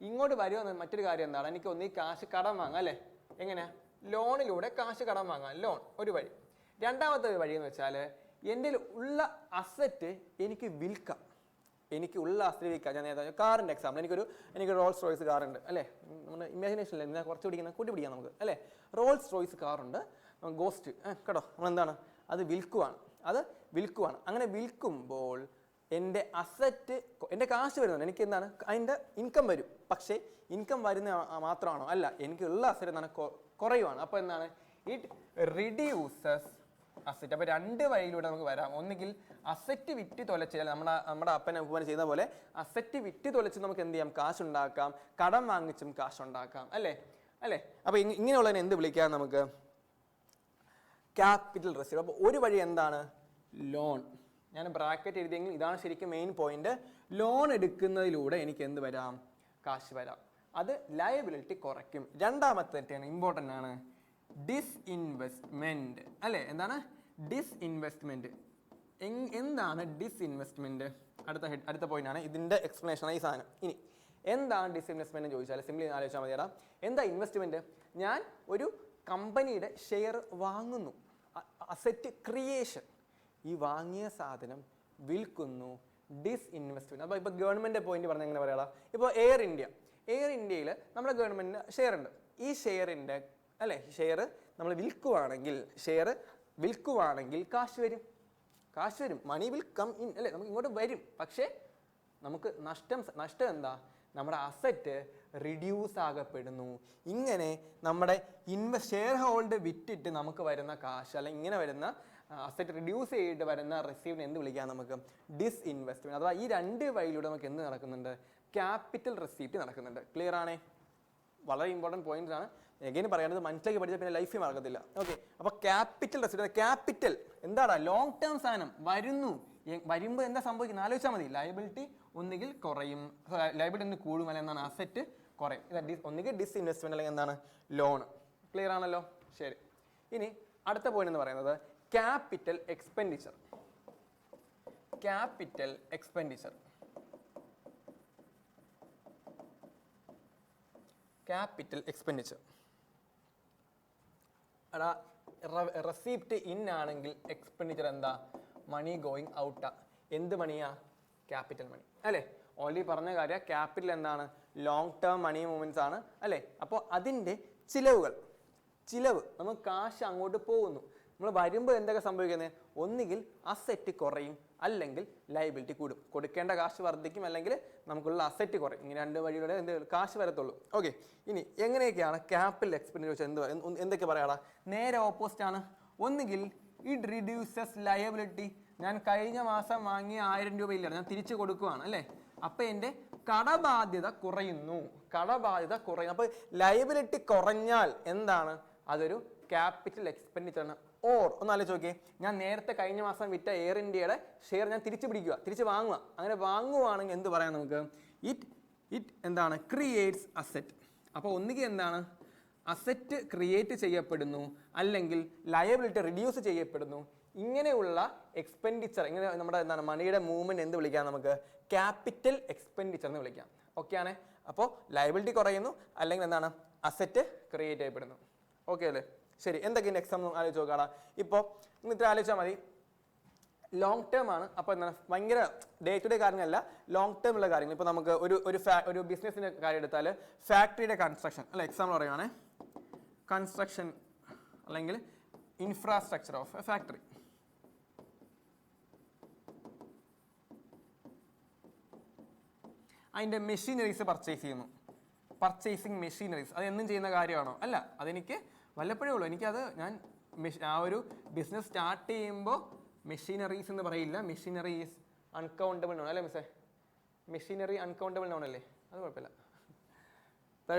ഇങ്ങോട്ട് വരിക എന്ന മറ്റൊരു കാര്യം എന്താണ്, എനിക്ക് ഒന്ന് ഈ കാശ് കടം വാങ്ങാം അല്ലേ. എങ്ങനെയാ, ലോണിലൂടെ കാശ് കടം വാങ്ങാം, ലോൺ ഒരു വഴി. രണ്ടാമത്തെ ഒരു വഴി എന്ന് വെച്ചാൽ എൻ്റെ ഉള്ള അസറ്റ് എനിക്ക് വിൽക്കാം, ഞാൻ നേരത്തെ കാറിൻ്റെ എക്സാമ്പിൾ, എനിക്ക് റോൾസ് റോയ്സ് കാറുണ്ട് അല്ലേ, നമ്മുടെ ഇമാജിനേഷനിൽ ഞാൻ കുറച്ച് കൂട്ടി പിടിക്കാം നമുക്ക് അല്ലേ. റോൾസ് റോയ്സ് കാറുണ്ട്, ഗോസ്റ്റ് കേട്ടോ, നമ്മളെന്താണ് അത് വിൽക്കുവാണ്. അങ്ങനെ വിൽക്കുമ്പോൾ എൻ്റെ അസറ്റ്, എൻ്റെ കാശ് വരുന്നുണ്ട്, എനിക്ക് എന്താണ് അതിൻ്റെ ഇൻകം വരും. പക്ഷേ ഇൻകം വരുന്ന മാത്രമാണോ, അല്ല, എനിക്കുള്ള അസറ്റ് എന്താണ് കുറയുവാണ്. അപ്പോൾ എന്താണ്, ഇറ്റ് റിഡ്യൂസസ് അസറ്റ്. അപ്പോൾ രണ്ട് വഴിയിലൂടെ നമുക്ക് വരാം. ഒന്നുകിൽ അസറ്റ് വിറ്റ് തൊലച്ച്, നമ്മുടെ അപ്പനെ ഉപ്പനെ ചെയ്യുന്ന പോലെ അസറ്റ് വിറ്റ് തൊലച്ച് നമുക്ക് എന്ത് ചെയ്യാം, കാശുണ്ടാക്കാം. കടം വാങ്ങിച്ചും കാശുണ്ടാക്കാം അല്ലേ. അപ്പോൾ ഇങ്ങനെയുള്ളതിനെ എന്ത് വിളിക്കാം നമുക്ക്, ക്യാപിറ്റൽ റെസിപ്റ്റ്. അപ്പോൾ ഒരു വഴി എന്താണ്, ലോൺ. ഞാൻ ബ്രാക്കറ്റ് എഴുതിയെങ്കിൽ ഇതാണ് ശരിക്കും മെയിൻ പോയിന്റ്. ലോൺ എടുക്കുന്നതിലൂടെ എനിക്ക് എന്ത് വരാം, കാശ് വരാം. അത് ലയബിലിറ്റി കുറയ്ക്കും. രണ്ടാമത്തെ ഇമ്പോർട്ടൻ്റ് ആണ്, ഡിസ്ഇൻവെസ്റ്റ്മെന്റ് അല്ലേ. എന്താണ് ഡിസ്ഇൻവെസ്റ്റ്മെന്റ്? എന്താണ് ഡിസ്ഇൻവെസ്റ്റ്മെന്റ്? അടുത്ത പോയിന്റ് ആണ്, ഇതിന്റെ എക്സ്പ്ലനേഷൻ ആണ് ഈ സാധനം. ഇനി എന്താണ് ഡിസ്ഇൻവെസ്റ്റ്മെന്റ് എന്ന് ചോദിച്ചാൽ സിംപ്ലി ആലോചിച്ചാൽ മതിയടാ. എന്താ ഇൻവെസ്റ്റ്മെന്റ്? ഞാൻ ഒരു കമ്പനിയുടെ ഷെയർ വാങ്ങുന്നു, അസറ്റ് ക്രിയേഷൻ. ഈ വാങ്ങിയ സാധനം വിൽക്കുന്നു, ഡിസ്ഇൻവെസ്റ്റ്മെന്റ്. അപ്പോൾ ഇപ്പോൾ ഗവൺമെന്റ് പോയിന്റ് പറഞ്ഞാൽ എങ്ങനെ പറയാടാ, ഇപ്പോൾ എയർ ഇന്ത്യയിൽ നമ്മുടെ ഗവൺമെന്റിന് ഷെയർ ഉണ്ട്. ഈ ഷെയറിന്റെ അല്ലേ, ഷെയർ നമ്മൾ വിൽക്കുവാണെങ്കിൽ കാശ് വരും, മണി വിൽ കം ഇൻ അല്ലേ, നമുക്ക് ഇങ്ങോട്ട് വരും. പക്ഷേ നമുക്ക് നഷ്ടം എന്താ, നമ്മുടെ അസറ്റ് റിഡ്യൂസ് ആകപ്പെടുന്നു. ഇങ്ങനെ നമ്മുടെ ഷെയർ ഹോൾഡ് വിറ്റിട്ട് നമുക്ക് വരുന്ന കാശ്, അല്ലെങ്കിൽ ഇങ്ങനെ വരുന്ന അസറ്റ് റിഡ്യൂസ് ചെയ്തിട്ട് വരുന്ന റിസീവിനെ എന്ത് വിളിക്കാം നമുക്ക്, ഡിസ്ഇൻവെസ്റ്റ്മെന്റ്. അഥവാ ഈ രണ്ട് വഴിയിലൂടെ നമുക്ക് എന്ത് നടക്കുന്നുണ്ട്, ക്യാപിറ്റൽ റെസിപ്റ്റ് നടക്കുന്നുണ്ട്. ക്ലിയർ ആണേ? വളരെ ഇമ്പോർട്ടൻറ്റ് പോയിന്റ്സ് ആണ്. എഗൈൻ പറയുന്നത് മനസ്സിലാക്കി പഠിച്ചാൽ പിന്നെ ലൈഫിൽ മറക്കത്തില്ല. ഓക്കെ, അപ്പോൾ ക്യാപിറ്റൽ റെസിപ്റ്റ്, ക്യാപിറ്റൽ എന്താണ്, ലോങ് ടേം സാധനം വരുമ്പോൾ എന്താ സംഭവിക്കുന്നത് ആലോചിച്ചാൽ മതി. ലയബിലിറ്റി ഒന്നുകിൽ കുറയും, ലയബിലിറ്റി ഒന്ന് കൂടും, അല്ലെങ്കിൽ എന്താണ് അസറ്റ് കുറയും. ഒന്നുകിൽ ഡിസ്ഇൻവെസ്റ്റ്മെന്റ് അല്ലെങ്കിൽ എന്താണ് ലോൺ. ക്ലിയർ ആണല്ലോ? ശരി. ഇനി അടുത്ത പോയിന്റ് എന്ന് പറയുന്നത് ക്യാപിറ്റൽ എക്സ്പെൻഡിച്ചർ. എടാ, റെസിപ്റ്റ് ഇൻ ആണെങ്കിൽ എക്സ്പെൻഡിച്ചർ എന്താ, മണി ഗോയിങ് ഔട്ടാ. എന്ത് മണിയാ, ക്യാപിറ്റൽ മണി അല്ലേ. ഓൾറെഡി പറഞ്ഞ കാര്യം, ക്യാപിറ്റൽ എന്താണ്, ലോങ് ടേം മണി മൂവ്മെന്റ്സ് ആണ് അല്ലേ. അപ്പോൾ അതിൻ്റെ ചിലവ് നമുക്ക് കാശ് അങ്ങോട്ട് പോകുന്നു. നമ്മൾ വരുമ്പോൾ എന്തൊക്കെ സംഭവിക്കുന്നത്, ഒന്നുകിൽ അസറ്റ് കുറയും, അല്ലെങ്കിൽ ലയബിലിറ്റി കൂടും. കൊടുക്കേണ്ട കാശ് വർദ്ധിക്കും, അല്ലെങ്കിൽ നമുക്കുള്ള അസറ്റ് കുറയും. ഇങ്ങനെ രണ്ട് വഴിയിലൂടെ കാശ് വരത്തുള്ളൂ. ഓക്കെ, ഇനി എങ്ങനെയൊക്കെയാണ് ക്യാപിറ്റൽ എക്സ്പെൻഡിച്ചർ എന്തൊക്കെ പറയാടാ, നേരെ ഓപ്പോസിറ്റ് ആണ്. ഒന്നുകിൽ ഇറ്റ് റിഡ്യൂസസ് ലയബിലിറ്റി. ഞാൻ കഴിഞ്ഞ മാസം വാങ്ങിയ 1000 രൂപ ഇല്ല, ഞാൻ തിരിച്ചു കൊടുക്കുകയാണ് അല്ലേ. അപ്പം എൻ്റെ കടബാധ്യത കുറയുന്നു. അപ്പോൾ ലയബിലിറ്റി കുറഞ്ഞാൽ എന്താണ്, അതൊരു ക്യാപിറ്റൽ എക്സ്പെൻഡിച്ചർ ആണ്. ഒന്ന് ആലോചിച്ച് നോക്കിയേ, ഞാൻ നേരത്തെ കഴിഞ്ഞ മാസം വിറ്റ എയർ ഇന്ത്യയുടെ ഷെയർ ഞാൻ തിരിച്ച് വാങ്ങുക. അങ്ങനെ വാങ്ങുവാണെങ്കിൽ എന്ത് പറയാം നമുക്ക്, ഇറ്റ് എന്താണ്, ക്രിയേറ്റ്സ് അസറ്റ്. അപ്പോൾ ഒന്നുകിൽ എന്താണ്, അസറ്റ് ക്രിയേറ്റ് ചെയ്യപ്പെടുന്നു, അല്ലെങ്കിൽ ലയബിലിറ്റി റിഡ്യൂസ് ചെയ്യപ്പെടുന്നു. ഇങ്ങനെയുള്ള എക്സ്പെൻഡിച്ചർ, ഇങ്ങനെ നമ്മുടെ എന്താണ് മണിയുടെ മൂവ്മെന്റ് എന്ത് വിളിക്കാം നമുക്ക്, ക്യാപിറ്റൽ എക്സ്പെൻഡിച്ചർ എന്ന് വിളിക്കാം. ഓക്കെ ആണ്. അപ്പോൾ ലയബിലിറ്റി കുറയുന്നു, അല്ലെങ്കിൽ എന്താണ് അസറ്റ് ക്രിയേറ്റ് ചെയ്യപ്പെടുന്നു. ഓക്കെ അല്ലേ? ശരി. എന്തൊക്കെയാണ് എക്സാം ആലോചിച്ച് നോക്കാടാ. ഇപ്പോൾ ഇത്ര ആലോചിച്ചാൽ മതി, ലോങ് ടേം ആണ്. അപ്പോൾ എന്താണ്, ഭയങ്കര ഡേ ടു ഡേ കാര്യങ്ങളല്ല, ലോങ് ടേം ഉള്ള കാര്യങ്ങൾ. ഇപ്പോൾ നമുക്ക് ഒരു ബിസിനസ്സിന്റെ കാര്യം എടുത്താൽ, ഫാക്ടറിയുടെ കൺസ്ട്രക്ഷൻ അല്ല, എക്സാമ്പിൾ പറയുവാണ്, കൺസ്ട്രക്ഷൻ അല്ലെങ്കിൽ ഇൻഫ്രാസ്ട്രക്ചർ ഓഫ് എ ഫാക്ടറി. അതിൻ്റെ മെഷീനറീസ് പർച്ചേസ് ചെയ്യുന്നു. പർച്ചേസിങ് മെഷീനറീസ് അത് എന്നും ചെയ്യുന്ന കാര്യമാണോ? അല്ല, അതെനിക്ക് വല്ലപ്പോഴേ ഉള്ളൂ. എനിക്കത് ഞാൻ ആ ഒരു ബിസിനസ് സ്റ്റാർട്ട് ചെയ്യുമ്പോൾ മെഷീനറീസ് എന്ന് പറയില്ല, മെഷീനറി ഈസ് അൺകൗണ്ടബിൾ നോൺ അല്ലേ മിസ്സേ? മെഷീനറി അൺകൗണ്ടബിൾ നോൺ അല്ലേ? അത് കുഴപ്പമില്ല,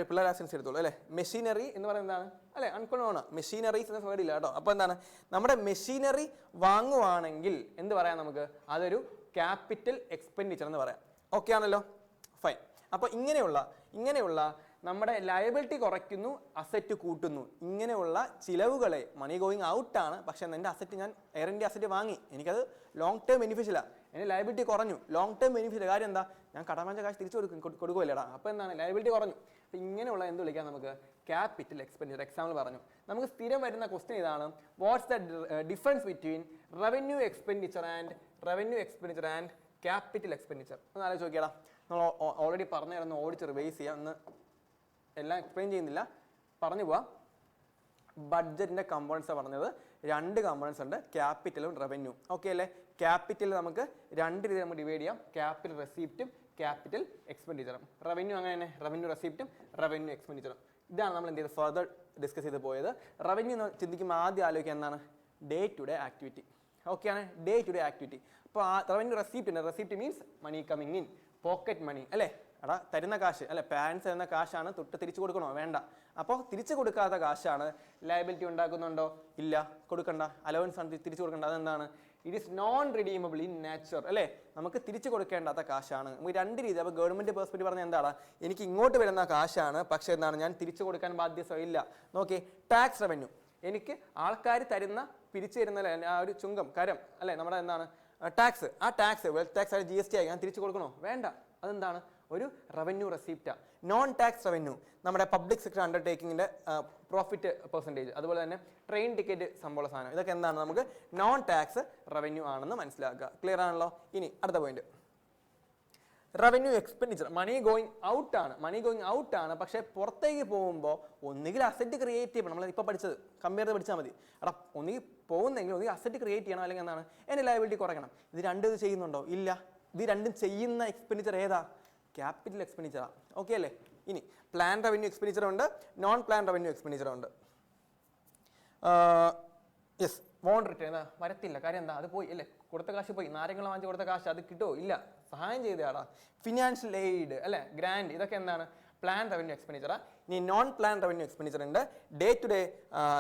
പിള്ളേർ ആസൻസ് എടുത്തോളൂ അല്ലേ. മെഷീനറി എന്ന് പറയുന്നത് എന്താണ് അല്ലേ? അൺകൗണ്ടബിൾ. മെഷീനറീസ് എന്ന വേർഡ് ഇല്ല കേട്ടോ. അപ്പോൾ എന്താണ്, നമ്മുടെ മെഷീനറി വാങ്ങുവാണെങ്കിൽ എന്ത് പറയാം നമുക്ക്? അതൊരു ക്യാപിറ്റൽ എക്സ്പെൻഡിച്ചർ എന്ന് പറയാം. ഓക്കെ ആണല്ലോ, ഫൈൻ. അപ്പോൾ ഇങ്ങനെയുള്ള നമ്മുടെ ലയബിലിറ്റി കുറയ്ക്കുന്നു, അസറ്റ് കൂട്ടുന്നു, ഇങ്ങനെയുള്ള ചിലവുകളെ മണി ഗോയിങ് ഔട്ടാണ്. പക്ഷേ എൻ്റെ അസറ്റ്, ഞാൻ എയർ ഇന്ത്യ അസറ്റ് വാങ്ങി, എനിക്കത് ലോങ് ടേം ബെനിഫിഷ്യല, എൻ്റെ ലയബിലിറ്റി കുറഞ്ഞു. ലോങ് ടേം ബെനിഫിഷ്യൽ കാര്യം എന്താ? ഞാൻ കടം വാങ്ങിച്ച കാശ് തിരിച്ചു കൊടുക്കുമല്ലേടാ. അപ്പോൾ എന്താണ്, ലയബിലിറ്റി കുറഞ്ഞു. അപ്പോൾ ഇങ്ങനെയുള്ള എന്ത് വിളിക്കാം നമുക്ക്? Capital expenditure. എക്സാമ്പിൾ പറഞ്ഞു, നമുക്ക് സ്ഥിരം വരുന്ന ക്വസ്റ്റ്യൻ ഇതാണ്, what's the difference between revenue expenditure and capital expenditure? ഒന്ന് ആലോചിച്ച് നോക്കിയാടാ. നമ്മൾ ഓൾറെഡി പറഞ്ഞായിരുന്നു, ഓടിച്ച് റിവൈസ് ചെയ്യാം, ഒന്ന് എല്ലാം എക്സ്പ്ലെയിൻ ചെയ്യുന്നില്ല, പറഞ്ഞു പോവാം. ബഡ്ജറ്റിൻ്റെ കമ്പോണൻസാണ് പറഞ്ഞത്. 2 കമ്പോണൻസ് ഉണ്ട്, ക്യാപിറ്റലും റവന്യൂ. ഓക്കെ അല്ലേ? ക്യാപിറ്റൽ നമുക്ക് 2 രീതിയിൽ നമുക്ക് ഡിവൈഡ് ചെയ്യാം, ക്യാപിറ്റൽ റെസീപ്റ്റും ക്യാപിറ്റൽ എക്സ്പെൻഡിച്ചറും. റവന്യൂ അങ്ങനെ തന്നെ, റവന്യൂ റെസീപ്റ്റും റവന്യൂ എക്സ്പെൻഡിച്ചറും. ഇതാണ് നമ്മൾ എന്ത് ചെയ്ത് ഫർദർ ഡിസ്കസ് ചെയ്ത് പോയത്. റവന്യൂ എന്ന് ചിന്തിക്കുമ്പോൾ ആദ്യം ആലോചിക്കുക എന്താണ്? Day to day activity. ഓക്കെയാണ്, ഡേ ടു ഡേ ആക്ടിവിറ്റി. അപ്പോൾ revenue receipt means money coming in, pocket money അല്ലേ? എടാ തരുന്ന കാശ് അല്ലെ, പാരൻസ് തരുന്ന കാശാണ്, തൊട്ട് തിരിച്ചു കൊടുക്കണോ? വേണ്ട. അപ്പോൾ തിരിച്ചു കൊടുക്കാത്ത കാശാണ്. ലയബിലിറ്റി ഉണ്ടാക്കുന്നുണ്ടോ? ഇല്ല, കൊടുക്കണ്ട. അലവൻസ് ആണ് തിരിച്ചു കൊടുക്കേണ്ട. അതെന്താണ്? It is known redeemable in nature അല്ലേ? നമുക്ക് തിരിച്ചു കൊടുക്കേണ്ടാത്ത കാശാണ്. നമുക്ക് 2 രീതി. അപ്പോൾ ഗവൺമെന്റ് പെർസ്പെക്റ്റീവ് പറഞ്ഞാൽ എന്താണ്? എനിക്ക് ഇങ്ങോട്ട് വരുന്ന കാശാണ്, പക്ഷേ എന്താണ്, ഞാൻ തിരിച്ചു കൊടുക്കാൻ ബാധ്യത ഇല്ല. നോക്കി, ടാക്സ് റവന്യൂ, എനിക്ക് ആൾക്കാർ തരുന്ന പിരിച്ചു തരുന്ന ആ ഒരു ചുങ്കം, കരം അല്ലേ, നമ്മുടെ എന്താണ് ടാക്സ്. ആ ടാക്സ്, വെൽത്ത് ടാക്സ് ആയി GST ആയി ഞാൻ തിരിച്ചു കൊടുക്കണോ? വേണ്ട. അതെന്താണ്? ഒരു റവന്യൂ റെസീപ്റ്റാ. നോൺ ടാക്സ് റവന്യൂ, നമ്മുടെ പബ്ലിക് സെക്ടർ അണ്ടർടേക്കിങ്ങിന്റെ പ്രോഫിറ്റ് പെർസെൻറ്റേജ്, അതുപോലെ തന്നെ ട്രെയിൻ ടിക്കറ്റ് സംഭവമുള്ള സാധനം, ഇതൊക്കെ എന്താണ്? നമുക്ക് നോൺ ടാക്സ് റവന്യൂ ആണെന്ന് മനസ്സിലാക്കുക. ക്ലിയർ ആണല്ലോ? ഇനി അടുത്ത പോയിന്റ്, റവന്യൂ എക്സ്പെൻഡിച്ചർ. മണി ഗോയിങ് ഔട്ട് ആണ്, പക്ഷേ പുറത്തേക്ക് പോകുമ്പോൾ ഒന്നുകിൽ അസറ്റ് ക്രിയേറ്റ് ചെയ്യണം. നമ്മൾ ഇപ്പോൾ പഠിച്ചത് കമ്പയർ ചെയ്ത് പഠിച്ചാൽ മതി. എടാ ഒന്നുകിൽ പോകുന്നെങ്കിൽ ഒന്നുകിൽ അസറ്റ് ക്രിയേറ്റ് ചെയ്യണം, അല്ലെങ്കിൽ എന്താണ്, എൻ്റെ ലയബിലിറ്റി കുറയ്ക്കണം. ഇത് 2 ചെയ്യുന്നുണ്ടോ? ഇല്ല. ഇത് 2 ചെയ്യുന്ന എക്സ്പെൻഡിച്ചർ ഏതാ? ക്യാപിറ്റൽ എക്സ്പെൻഡിച്ചറാണ്. ഓക്കെ അല്ലേ? ഇനി പ്ലാൻ റവന്യൂ എക്സ്പെൻഡിച്ചർ ഉണ്ട്, നോൺ പ്ലാൻ റവന്യൂ എക്സ്പെൻഡിച്ചർ ഉണ്ട്. യെസ്, വോണ്ട് റിട്ടേൺ വരത്തില്ല. കാര്യം എന്താ? അത് പോയി അല്ലേ, കൊടുത്ത കാശ് പോയി. നാരങ്ങൾ വാങ്ങിച്ച് കൊടുത്ത കാശ് അത് കിട്ടുമോ? ഇല്ല. സഹായം ചെയ്തയാടാ. ഫിനാൻഷ്യൽ എയ്ഡ് അല്ലേ, ഗ്രാൻഡ്, ഇതൊക്കെ എന്താണ്? പ്ലാൻ റവന്യൂ എക്സ്പെൻഡിച്ചറാ. ഇനി നോൺ പ്ലാൻ റവന്യൂ എക്സ്പെൻഡിച്ചർ ഉണ്ട്, ഡേ ടു ഡേ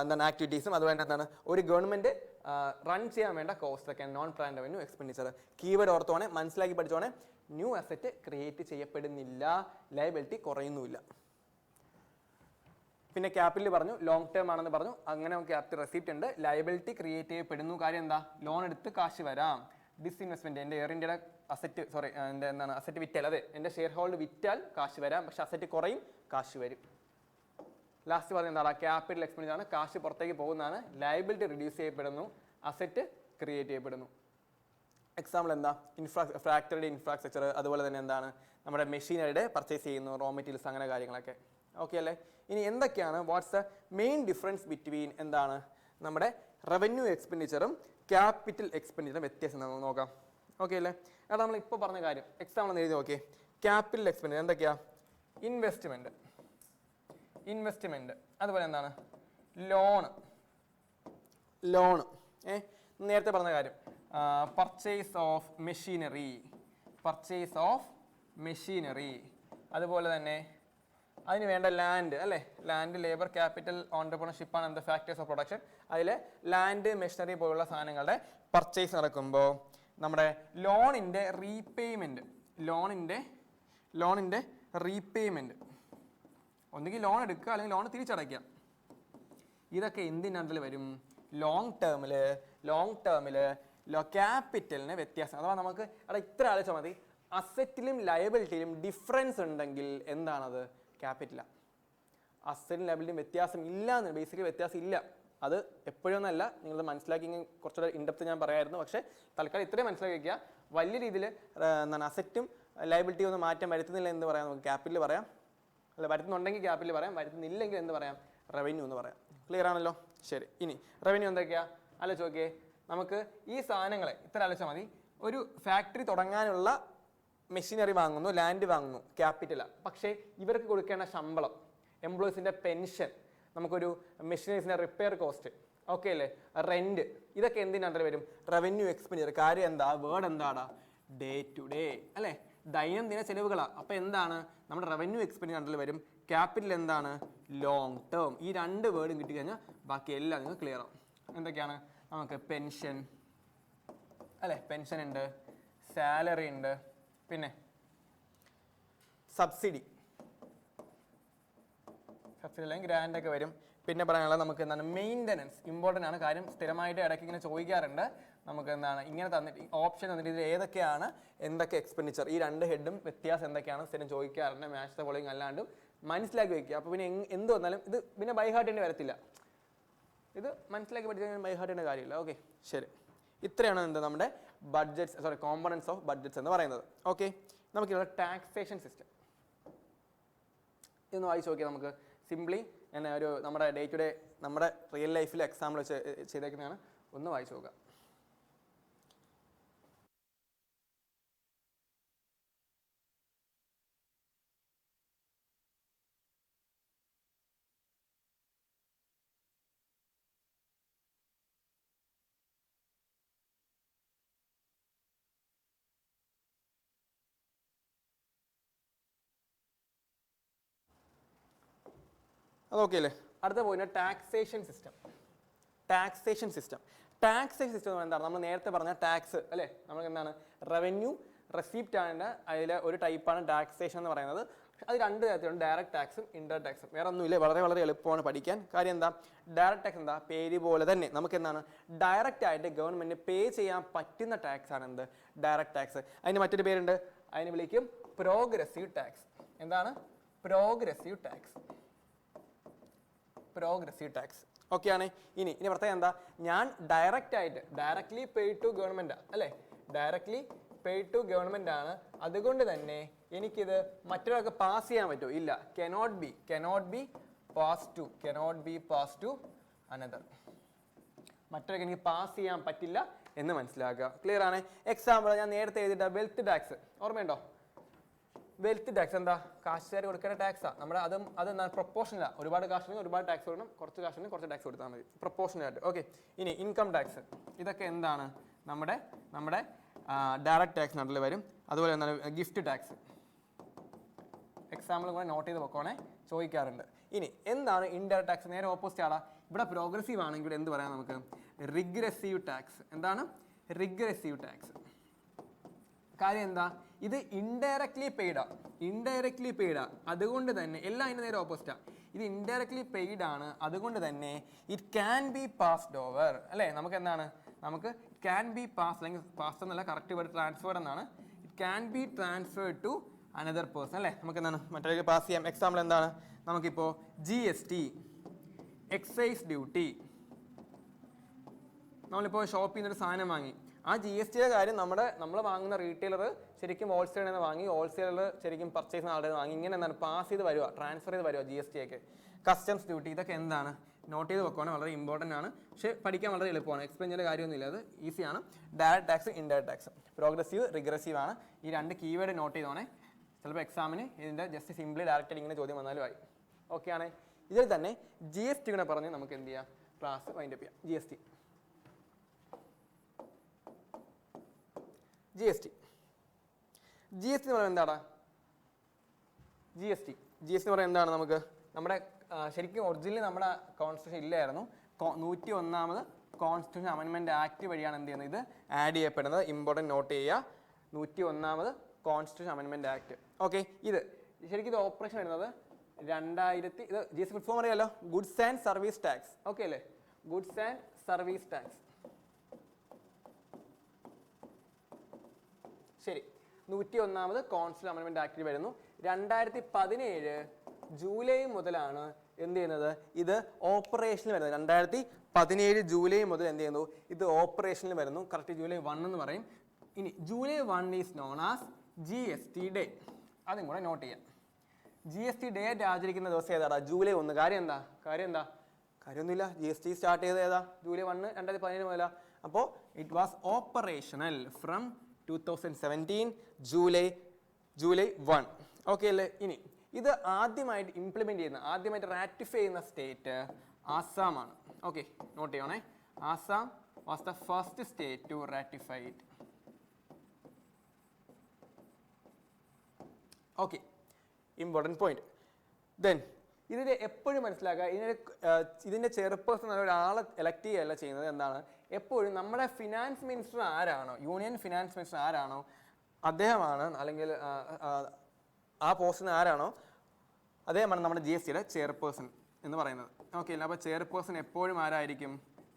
എന്താണ് ആക്ടിവിറ്റീസും, അതുപോലെ എന്താണ് ഒരു ഗവൺമെന്റ് റൺ ചെയ്യാൻ വേണ്ട കോസ്റ്റ് ഒക്കെ non plan revenue expenditure. Keyword ഓർത്തോണെ, മനസ്സിലാക്കി പഠിച്ചോണെ. ന്യൂ അസറ്റ് ക്രിയേറ്റ് ചെയ്യപ്പെടുന്നില്ല, ലയബിലിറ്റി കുറയുന്നുമില്ല. പിന്നെ ക്യാപിറ്റൽ പറഞ്ഞു, ലോങ് ടേം ആണെന്ന് പറഞ്ഞു. അങ്ങനെ ക്യാപിറ്റൽ റെസീപ്റ്റ് ഉണ്ട്, ലയബിലിറ്റി ക്രിയേറ്റ് ചെയ്യപ്പെടുന്നു. കാര്യം എന്താ? ലോൺ എടുത്ത് കാശ് വരാം. ഡിസ്ഇൻവെസ്റ്റ്മെന്റ്, എൻ്റെ എയർ ഇന്ത്യയുടെ അസറ്റ്, സോറി എൻ്റെ എന്താണ് അസറ്റ് വിറ്റാൽ, അതെ എൻ്റെ ഷെയർ ഹോൾഡ് വിറ്റാൽ കാശ് വരാം, പക്ഷെ അസറ്റ് കുറയും, കാശ് വരും. ലാസ്റ്റ് പറഞ്ഞ എന്താണ്? ക്യാപിറ്റൽ എക്സ്പെൻഡിച്ചർ ആണ്, കാശ് പുറത്തേക്ക് പോകുന്നതാണ്. ലയബിലിറ്റി റിഡ്യൂസ് ചെയ്യപ്പെടുന്നു, അസറ്റ് ക്രിയേറ്റ് ചെയ്യപ്പെടുന്നു. എക്സാമ്പിൾ എന്താ? ഫാക്ടറിയുടെ ഇൻഫ്രാസ്ട്രക്ചർ, അതുപോലെ തന്നെ എന്താണ് നമ്മുടെ മെഷീനറിയുടെ പർച്ചേസ് ചെയ്യുന്നു, റോ മെറ്റീരിയൽസ്, അങ്ങനെ കാര്യങ്ങളൊക്കെ. ഓക്കെ അല്ലേ? ഇനി എന്തൊക്കെയാണ്, what's the main difference between എന്താണ് നമ്മുടെ റവന്യൂ എക്സ്പെൻഡിച്ചറും ക്യാപിറ്റൽ എക്സ്പെൻഡിച്ചറും വ്യത്യാസം നമുക്ക് നോക്കാം. ഓക്കെ അല്ലേ? അതാണ് നമ്മൾ ഇപ്പോൾ പറഞ്ഞ കാര്യം. എക്സാമ്പിൾ ഒന്ന് എഴുതി നോക്കിയേ. ക്യാപിറ്റൽ എക്സ്പെൻഡിച്ചർ എന്തൊക്കെയാ? ഇൻവെസ്റ്റ്മെന്റ്, അതുപോലെ എന്താണ് ലോണ്. നേരത്തെ പറഞ്ഞ കാര്യം, പർച്ചേസ് ഓഫ് മെഷീനറി, അതുപോലെ തന്നെ അതിന് വേണ്ട ലാൻഡ് അല്ലേ, ലാൻഡ്, ലേബർ, ക്യാപിറ്റൽ, ഓൺടർപ്രണർഷിപ്പ് ആണ് എന്ത് ഫാക്ടേഴ്സ് ഓഫ് പ്രൊഡക്ഷൻ. അതിൽ ലാൻഡ്, മെഷീനറി പോലുള്ള സാധനങ്ങളുടെ പർച്ചേസ് നടക്കുമ്പോൾ നമ്മുടെ ലോണിൻ്റെ റീപേയ്മെൻറ്റ്, ഒന്നുകിൽ ലോൺ എടുക്കുക അല്ലെങ്കിൽ ലോൺ തിരിച്ചടയ്ക്കുക. ഇതൊക്കെ എന്തിനതിൽ വരും? ലോങ് ടേമിൽ ക്യാപിറ്റലിന് വ്യത്യാസം. അഥവാ നമുക്ക് ഇത്ര ആലോചിച്ചാൽ മതി, അസറ്റിലും ലയബിലിറ്റിയിലും ഡിഫറൻസ് ഉണ്ടെങ്കിൽ എന്താണത്? ക്യാപിറ്റലാണ്. അസറ്റിലും ലയബിലിറ്റിയും വ്യത്യാസം ഇല്ല എന്ന്, ബേസിക്കലി വ്യത്യാസം ഇല്ല. അത് എപ്പോഴൊന്നല്ല, നിങ്ങൾ മനസ്സിലാക്കി കുറച്ചുകൂടെ ഇൻഡെപ്ത് ഞാൻ പറയായിരുന്നു. പക്ഷേ തൽക്കാലം ഇത്രയും മനസ്സിലാക്കി വയ്ക്കുക. വലിയ രീതിയിൽ എന്താണ് അസറ്റും ലയബിലിറ്റിയും ഒന്നും മാറ്റം വരുത്തുന്നില്ല എന്ന് പറയാം, നമുക്ക് ക്യാപിറ്റൽ പറയാം. അല്ല, വരുത്തുന്നുണ്ടെങ്കിൽ ക്യാപിറ്റൽ പറയാം, വരുത്തുന്നില്ലെങ്കിൽ എന്ത് പറയാം? റവന്യൂ എന്ന് പറയാം. ക്ലിയർ ആണല്ലോ? ശരി. ഇനി റവന്യൂ എന്തൊക്കെയാ ആലോചിച്ച് നോക്കിയേ. നമുക്ക് ഈ സാധനങ്ങളെ ഇത്ര ആലോചിച്ചാൽ മതി. ഒരു ഫാക്ടറി തുടങ്ങാനുള്ള മെഷീനറി വാങ്ങുന്നു, ലാൻഡ് വാങ്ങുന്നു, ക്യാപിറ്റലാണ്. പക്ഷേ ഇവർക്ക് കൊടുക്കേണ്ട ശമ്പളം, എംപ്ലോയീസിൻ്റെ പെൻഷൻ, നമുക്കൊരു മെഷീനറീസിൻ്റെ റിപ്പയർ കോസ്റ്റ്, ഓക്കെ അല്ലേ? റെന്റ്, ഇതൊക്കെ എന്തിൻ്റെ അണ്ടർ വരും? Revenue expenditure. കാര്യം എന്താ? വേർഡ് എന്താടാ? ഡേ ടു ഡേ അല്ലേ? ദൈനംദിന ചെലവുകളാണ്. അപ്പോൾ എന്താണ് നമ്മുടെ റവന്യൂ എക്സ്പെൻഡിച്ചർ അണ്ടറിൽ വരും. ക്യാപിറ്റൽ എന്താണ്? Long term. ഈ രണ്ട് വേർഡും കിട്ടിക്കഴിഞ്ഞാൽ ബാക്കി എല്ലാം നിങ്ങൾ ക്ലിയർ ആവും. എന്തൊക്കെയാണ്? നമുക്ക് പെൻഷൻ അല്ലേ, പെൻഷൻ ഉണ്ട്, സാലറി ഉണ്ട്, പിന്നെ സബ്സിഡി അല്ലെങ്കിൽ ഗ്രാൻഡ് ഒക്കെ വരും. പിന്നെ പറയാനുള്ളത് നമുക്ക് എന്താണ്? മെയിൻ്റനൻസ്. ഇമ്പോർട്ടൻ്റ് ആണ് കാര്യം, സ്ഥിരമായിട്ട് ഇടയ്ക്ക് ഇങ്ങനെ ചോദിക്കാറുണ്ട്. നമുക്ക് എന്താണ് ഇങ്ങനെ തന്നിട്ട് ഓപ്ഷൻ തന്നിട്ട് ഇതിൽ ഏതൊക്കെയാണ് എന്തൊക്കെ എക്സ്പെൻഡിച്ചർ, ഈ രണ്ട് ഹെഡും വ്യത്യാസം എന്തൊക്കെയാണ് സ്ഥിരം ചോദിക്കാറുണ്ട്. മാച്ച് ദ ഫോളോയിങ് അല്ലാണ്ടും മനസ്സിലാക്കി വെക്കുക. അപ്പോൾ പിന്നെ എന്ത് വന്നാലും ഇത് പിന്നെ ബൈ ഹാർട്ട് ചെയ്യേണ്ടി വരത്തില്ല. ഇത് മനസ്സിലാക്കി പഠിച്ചാൽ ബൈ ഹാർട്ട് ചെയ്യേണ്ട കാര്യമില്ല. ഓക്കെ, ശരി. ഇത്രയാണ് എന്ത് നമ്മുടെ ബഡ്ജറ്റ്സ്, കോമ്പണൻസ് ഓഫ് ബഡ്ജറ്റ്സ് എന്ന് പറയുന്നത്. ഓക്കെ, നമുക്കിവിടെ ടാക്സേഷൻ സിസ്റ്റം ഇതൊന്ന് വായിച്ച് നോക്കിയാൽ നമുക്ക് സിംപ്ലി ഞാൻ ഒരു നമ്മുടെ ഡേ ടു ഡേ നമ്മുടെ റിയൽ ലൈഫിൽ എക്സാമ്പിൾ വെച്ച് ചെയ്തേക്കുന്നതാണ്. ഒന്ന് വായിച്ച് നോക്കുക. അതൊക്കെ അല്ലേ? അടുത്ത point taxation system. Taxation system എന്ന് എന്താണ്? നമ്മൾ നേരത്തെ പറഞ്ഞ ടാക്സ് അല്ലേ, നമുക്ക് എന്താണ് റവന്യൂ റെസിപ്റ്റ് ആണ്. അതിലെ ഒരു ടൈപ്പാണ് ടാക്സേഷൻ എന്ന് പറയുന്നത്. അത് രണ്ട് തരത്തിലുണ്ട്, ഡയറക്റ്റ് ടാക്സും ഇൻഡയറക്റ്റ് ടാക്സും. വേറെ ഒന്നുമില്ല, വളരെ വളരെ എളുപ്പമാണ് പഠിക്കാൻ. കാര്യം എന്താ? ഡയറക്റ്റ് ടാക്സ് എന്താ? പേര് പോലെ തന്നെ നമുക്ക് എന്താണ് ഡയറക്റ്റ് ആയിട്ട് ഗവൺമെന്റിന് പേ ചെയ്യാൻ പറ്റുന്ന ടാക്സ് ആണ് എന്ത്? Direct tax. അതിന് മറ്റൊരു പേരുണ്ട്, അതിന് വിളിക്കും പ്രോഗ്രസീവ് ടാക്സ്. എന്താണ്? Progressive tax. Progressive tax. Okay ആണ്. ഇനി പ്രത്യേകം എന്താ? ഞാൻ ഡയറക്ട്ലി പെയ്ഡ് ടു ഗവൺമെന്റ് അല്ലേ, ഡയറക്ട്ലി പെയ്ഡ് ടു ഗവൺമെന്റ് ആണ്. അതുകൊണ്ട് തന്നെ എനിക്കിത് മറ്റൊരാൾക്ക് പാസ് ചെയ്യാൻ പറ്റുമോ? ഇല്ല. Cannot be pass to another. മറ്റൊരാൾക്ക് എനിക്ക് പാസ് ചെയ്യാൻ പറ്റില്ല എന്ന് മനസ്സിലാക്കുക. ക്ലിയർ ആണ്? എക്സാമ്പിൾ ഞാൻ നേരത്തെ എഴുതിയിട്ട വെൽത്ത് ടാക്സ് ഓർമ്മയുണ്ടോ? വെൽത്ത് ടാക്സ് എന്താ? കാശുകാർ കൊടുക്കേണ്ട ടാക്സാണ്. നമ്മുടെ അതെന്താണ്? പ്രൊപ്പോർഷനലാണ്. ഒരുപാട് കാശിന് ഒരുപാട് ടാക്സ് കൊടുക്കണം, കുറച്ച് കാശിന് കുറച്ച് ടാക്സ് കൊടുത്താൽ മതി, പ്രൊപ്പോർഷനായിട്ട്. ഓക്കെ, ഇനി ഇൻകം ടാക്സ്. ഇതൊക്കെ എന്താണ്? നമ്മുടെ ഡയറക്റ്റ് ടാക്സ് നാട്ടിൽ വരും. അതുപോലെ എന്താണ്? Gift tax. എക്സാമ്പിൾ കൂടെ നോട്ട് ചെയ്ത് വെക്കോണേ, ചോദിക്കാറുണ്ട്. ഇനി എന്താണ് ഇൻഡയറക്റ്റ് ടാക്സ്? നേരെ ഓപ്പോസിറ്റ് ആടാ. ഇവിടെ പ്രോഗ്രസീവ് ആണെങ്കിൽ എന്ത് പറയാം നമുക്ക്? Regressive tax. എന്താണ്? Regressive tax. കാര്യം എന്താ? ഇത് ഇൻഡയറക്ട്ലി പെയ്ഡാ. അതുകൊണ്ട് തന്നെ എല്ലാം അതിന് നേരെ ഓപ്പോസിറ്റാണ്. ഇത് ഇൻഡയറക്ട്ലി പെയ്ഡ് ആണ്. അതുകൊണ്ട് തന്നെ it can be passed over അല്ലേ? നമുക്ക് എന്താണ്? നമുക്ക് ക്യാൻ ബി പാസ്, അല്ലെങ്കിൽ പാസ് എന്നല്ല കറക്റ്റ് വേർഡ്, ട്രാൻസ്ഫേർഡ് എന്നാണ്. It can be transferred to another person അല്ലേ? നമുക്ക് എന്താണ് മറ്റൊരു പാസ് ചെയ്യാം. എക്സാമ്പിൾ എന്താണ്? നമുക്കിപ്പോൾ GST, എക്സൈസ് ഡ്യൂട്ടി. നമ്മളിപ്പോൾ ഷോപ്പിൽ നിന്നൊരു സാധനം വാങ്ങി, ആ GST കാര്യം നമ്മൾ വാങ്ങുന്ന റീറ്റെയിലർ ശരിക്കും ഹോൾസെയിൽ നിന്ന് വാങ്ങി, ഹോൾസെയിലർ ശരിക്കും പർച്ചേസ് ചെയ്യുന്ന ആളുടെ വാങ്ങി. ഇങ്ങനെ എന്താണ്? പാസ് ചെയ്ത് വരിക, ട്രാൻസ്ഫർ ചെയ്ത് വരിക GST ഒക്കെ. കസ്റ്റംസ് ഡ്യൂട്ടി, ഇതൊക്കെ എന്താണ്? നോട്ട് ചെയ്ത് വെക്കുകയാണ്, വളരെ ഇമ്പോർട്ടൻ്റ് ആണ്. പക്ഷേ പഠിക്കാൻ വളരെ എളുപ്പമാണ്, എക്സ്പ്ലെയിൻ ചെയ്യേണ്ട കാര്യമൊന്നുമില്ല, അത് ഈസിയാണ്. Direct tax, indirect tax, progressive, regressive ആണ്. ഈ രണ്ട് കീവേഡ് നോട്ട് ചെയ്തോണേ. ചിലപ്പോൾ എക്സാമിന് ഇതിൻ്റെ ജസ്റ്റ് സിംപ്ലി ഡയറക്റ്റ് ഇങ്ങനെ ചോദ്യം വന്നാലും ആയി. ഓക്കെ ആണ്. ഇതിൽ തന്നെ GST കൂടെ പറഞ്ഞ് നമുക്ക് എന്ത് ചെയ്യാം? ക്ലാസ് വൈൻഡപ്പ് ചെയ്യാം. GST എന്ന് പറയുന്നത് എന്താടാ? GST എന്ന് പറയുന്നത് എന്താണ്? നമുക്ക് നമ്മുടെ ശരിക്കും ഒറിജിനലി നമ്മുടെ കോൺസ്റ്റിറ്റ്യൂഷൻ ഇല്ലായിരുന്നു. 101ാമത് കോൺസ്റ്റിറ്റ്യൂഷൻ അമെൻമെൻറ്റ് ആക്ട് വഴിയാണ് എന്ത് ചെയ്യുന്നത്? ഇത് ആഡ് ചെയ്യപ്പെടുന്നത്. ഇമ്പോർട്ടൻറ്റ് നോട്ട് ചെയ്യുക. 101ാമത് കോൺസ്റ്റിറ്റ്യൂഷൻ അമെൻമെൻറ്റ് ആക്ട്. ഓക്കെ, ഇത് ശരിക്കും ഇത് ഓപ്പറേഷൻ വരുന്നത് 2000. ഇത് GST ഫുൾ ഫോം അറിയാലോ, goods and service tax. Okay അല്ലേ? Goods and service tax. ശരി, 101ാമത് കോൺസ്റ്റിറ്റ്യൂഷൻ അമെൻമെൻറ്റ് ആക്ടിൽ വരുന്നു. 2017 ജൂലൈ മുതലാണ് എന്ത് ചെയ്യുന്നത്? ഇത് ഓപ്പറേഷനിൽ വരുന്നത്. 2017 ജൂലൈ മുതൽ എന്ത് ചെയ്യുന്നു? ഇത് ഓപ്പറേഷനിൽ വരുന്നു. കറക്റ്റ് ജൂലൈ 1 എന്ന് പറയും. ഇനി July 1 is known as GST day. അതും കൂടെ നോട്ട് ചെയ്യാം. GST ഡേ ആചരിക്കുന്ന ദിവസം ഏതാടാ? ജൂലൈ 1. കാര്യം എന്താ? കാര്യമൊന്നുമില്ല. GST സ്റ്റാർട്ട് ചെയ്തത് ഏതാ? ജൂലൈ 1 2017 മുതലാണ്. അപ്പോൾ it was operational from 2017 July 1. Okay അല്ലേ? ഇനി ഇത് ആദ്യമായിട്ട് ഇംപ്ലിമെന്റ് ചെയ്യുന്ന, ആദ്യമായിട്ട് റാറ്റിഫൈ ചെയ്യുന്ന സ്റ്റേറ്റ് ആസാമാണ്. ഓക്കെ, നോട്ട് ചെയ്യണേ. Assam was the first state to ratify it. Okay, important point. Then ഇതിൽ എപ്പോഴും മനസ്സിലാക്കുക, ഇതിൻ്റെ ചെയർപേഴ്സൺ ഒരാളെ എലക്ട് ചെയ്യുകയല്ല ചെയ്യുന്നത്. എന്താണ്, എപ്പോഴും നമ്മുടെ ഫിനാൻസ് മിനിസ്റ്റർ ആരാണോ, യൂണിയൻ ഫിനാൻസ് മിനിസ്റ്റർ ആരാണോ അദ്ദേഹമാണ്, അല്ലെങ്കിൽ ആ പോസ്റ്റിന് ആരാണോ അദ്ദേഹമാണ് നമ്മുടെ GST ചെയർപേഴ്സൺ എന്ന് പറയുന്നത്. ഓക്കെ അല്ല, അപ്പോൾ ചെയർപേഴ്സൺ എപ്പോഴും ആരായിരിക്കും,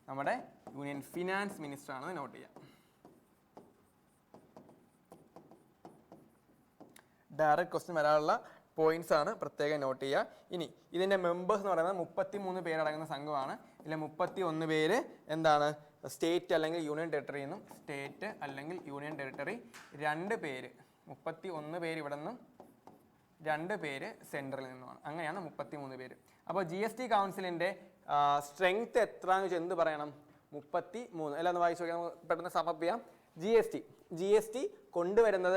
നമ്മുടെ യൂണിയൻ ഫിനാൻസ് മിനിസ്റ്റർ ആണെന്ന് നോട്ട് ചെയ്യാം. ഡയറക്റ്റ് ക്വസ്റ്റ്യൻ വരാനുള്ള പോയിന്റ്സ് ആണ്, പ്രത്യേകം നോട്ട് ചെയ്യുക. ഇനി ഇതിൻ്റെ മെമ്പേഴ്സ് എന്ന് പറയുന്നത് 33 പേരടങ്ങുന്ന സംഘമാണ്. ഇതിൽ 31 പേര് എന്താണ്, സ്റ്റേറ്റ് അല്ലെങ്കിൽ യൂണിയൻ ടെറിട്ടറി എന്നും, സ്റ്റേറ്റ് അല്ലെങ്കിൽ യൂണിയൻ ടെറിട്ടറി 2 പേര്, 31 പേര് ഇവിടെ നിന്നും 2 പേര് സെൻട്രലിൽ നിന്നുമാണ്. അങ്ങനെയാണ് 33 പേര്. അപ്പോൾ GST കൗൺസിലിൻ്റെ സ്ട്രെങ്ത് എത്രയെന്ന് വെച്ചാൽ എന്ത് പറയണം, 33. എല്ലാം ഒന്ന് വായിച്ചു നോക്കിയാൽ പെട്ടെന്ന് സമപ്പ് ചെയ്യാം. GST കൊണ്ടുവരുന്നത്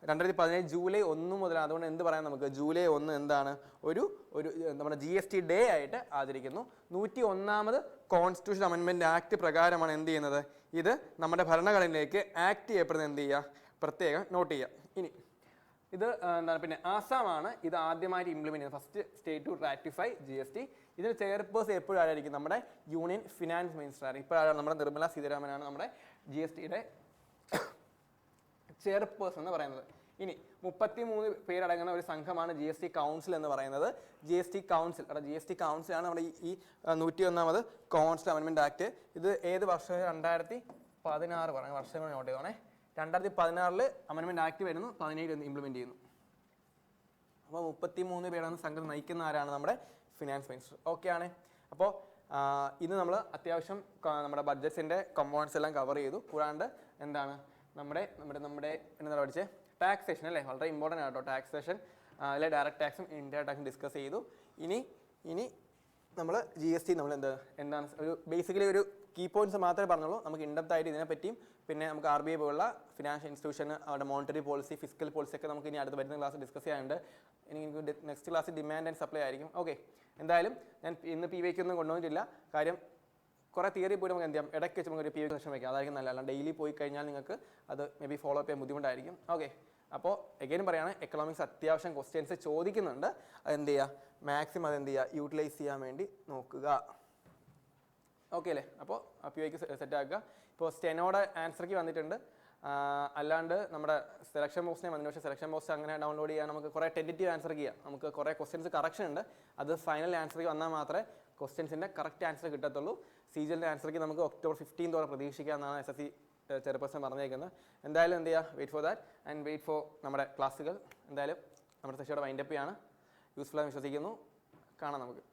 2017 ജൂലൈ 1 മുതൽ. അതുകൊണ്ട് എന്ത് പറയാം, നമുക്ക് ജൂലൈ 1 എന്താണ് ഒരു നമ്മുടെ GST ഡേ ആയിട്ട് ആചരിക്കുന്നു. 101ാമത് കോൺസ്റ്റിറ്റ്യൂഷൻ അമെൻമെൻറ്റ് ആക്ട് പ്രകാരമാണ് എന്ത് ചെയ്യുന്നത്, ഇത് നമ്മുടെ ഭരണഘടനയിലേക്ക് ആക്ട് ചെയ്യപ്പെടുന്നത്. എന്ത് ചെയ്യുക, പ്രത്യേകം നോട്ട് ചെയ്യുക. ഇനി ഇത് എന്താണ്, പിന്നെ ആസാമാണ് ഇത് ആദ്യമായിട്ട് ഇംപ്ലിമെൻറ്റ് ചെയ്യുന്നത്, first state to ratify GST. ഇതിന് ചെയർപേഴ്സൺ എപ്പോഴും ആരായിരിക്കും, നമ്മുടെ യൂണിയൻ ഫിനാൻസ് മിനിസ്റ്റർ ആണ്. ഇപ്പോഴാണ് നമ്മുടെ നിർമ്മല സീതാരാമനാണ് നമ്മുടെ GSTയുടെ ചെയർപേഴ്സൺ എന്ന് പറയുന്നത്. ഇനി 33 പേരടങ്ങുന്ന ഒരു സംഘമാണ് GST കൗൺസിൽ എന്ന് പറയുന്നത്. GST കൗൺസിലാണ് നമ്മുടെ ഈ 101ാമത് കോൺസ്റ്റിറ്റ്യൂഷൻ അമെൻമെൻറ്റ് ആക്ട്. ഇത് ഏത് വർഷം, 2016 പറഞ്ഞ വർഷങ്ങൾ നോട്ട് ചെയ്തോണേ. 2016 അമെൻമെൻറ്റ് ആക്ട് വരുന്നു, 17 ഇംപ്ലിമെൻറ്റ് ചെയ്യുന്നു. അപ്പോൾ 33 പേരാണ് സംഘം നയിക്കുന്ന ആരാണ്, നമ്മുടെ ഫിനാൻസ് മിനിസ്റ്റർ. ഓക്കെ ആണ്. അപ്പോൾ ഇത് നമ്മൾ അത്യാവശ്യം നമ്മുടെ ബഡ്ജറ്റ്സിൻ്റെ കമ്പോണൻസ് എല്ലാം കവർ ചെയ്തു. കൂടാണ്ട് എന്താണ് നമ്മുടെ എന്താ പഠിച്ചത്, ടാക്സേഷൻ അല്ലേ, വളരെ ഇമ്പോർട്ടൻ്റ് ആട്ടോ ടാക്സേഷൻ. അതിലെ ഡയറക്റ്റ് ടാക്സും ഇൻഡയറക്റ്റ് ടാക്സും ഡിസ്കസ് ചെയ്തു. ഇനി നമ്മൾ GST നമ്മൾ എന്താണ് ഒരു ബേസിക്കലി ഒരു കീ പോയിന്റ്സ് മാത്രമേ പറഞ്ഞുള്ളൂ. നമുക്ക് ഇൻഡെപ്ത് ആയിട്ട് ഇതിനെപ്പറ്റിയും പിന്നെ നമുക്ക് RBI പോലുള്ള ഫിനാൻഷ്യൽ ഇൻസ്റ്റിറ്റ്യൂഷൻ, അവരുടെ മോണിറ്ററി പോളിസി, ഫിസിക്കൽ പോളിസി ഒക്കെ നമുക്ക് ഇനി അടുത്ത് വരുന്ന ക്ലാസ് ഡിസ്കസ് ചെയ്യാനുണ്ട്. എനിക്ക് next class demand and supply ആയിരിക്കും. ഓക്കെ, എന്തായാലും ഞാൻ ഇന്ന് PVK ഒന്നും കൊണ്ടുവന്നിട്ടില്ല. കാര്യം കുറേ തിയറി പോയി നമുക്ക് എന്ത് ചെയ്യാം, ഇടയ്ക്ക് വെച്ച് നമുക്ക് ഒരു PVK സെഷൻ വയ്ക്കാം. അതായിരിക്കും നല്ല. അല്ല ഡെയിലി പോയി കഴിഞ്ഞാൽ നിങ്ങൾക്ക് അത് മേ ബി ഫോളോ അപ്പ് ചെയ്യാൻ ബുദ്ധിമുട്ടായിരിക്കും. ഓക്കെ, അപ്പോൾ എഗൈനും പറയുകയാണ്, എക്കണോമിക്സ് അത്യാവശ്യം ക്വസ്റ്റ്യൻസ് ചോദിക്കുന്നുണ്ട്. അതെന്ത് ചെയ്യുക, മാക്സിമം അതെന്ത് ചെയ്യുക, യൂട്ടിലൈസ് ചെയ്യാൻ വേണ്ടി നോക്കുക. ഓക്കെ അല്ലേ, അപ്പോൾ PVK സെറ്റ് ആക്കുക. ഇപ്പോൾ സ്റ്റെനോടെ ആൻസർക്ക് വന്നിട്ടുണ്ട്. അല്ലാണ്ട് നമ്മുടെ സെലക്ഷൻ ബോക്സിനെ വന്നു. പക്ഷേ സെലക്ഷൻ ബോക്സ് അങ്ങനെ ഡൗൺലോഡ് ചെയ്യാൻ നമുക്ക് കുറേ ടെൻറ്റേറ്റീവ് ആൻസർ ചെയ്യാം. നമുക്ക് കുറേ ക്വസ്റ്റ്യൻസ് കറക്ഷൻ ഉണ്ട്. അത് ഫൈനൽ ആൻസർക്ക് വന്നാൽ മാത്രമേ ക്വസ്റ്റ്യൻസിൻ്റെ കറക്റ്റ് ആൻസർ കിട്ടത്തുള്ളൂ. CGLൻ്റെ ആൻസർക്ക് നമുക്ക് October 15 പ്രതീക്ഷിക്കാമെന്നാണ് SSC ചെയർപേഴ്സൺ പറഞ്ഞേക്കുന്നത്. എന്തായാലും എന്ത് ചെയ്യുക, wait for that and wait for നമ്മുടെ ക്ലാസ്സുകൾ. എന്തായാലും നമ്മുടെ സെഷയുടെ വൈൻഡപ്പ് ചെയ്യാണ്. യൂസ്ഫുൾ ആയി വിശ്വസിക്കുന്നു. കാണാം നമുക്ക്.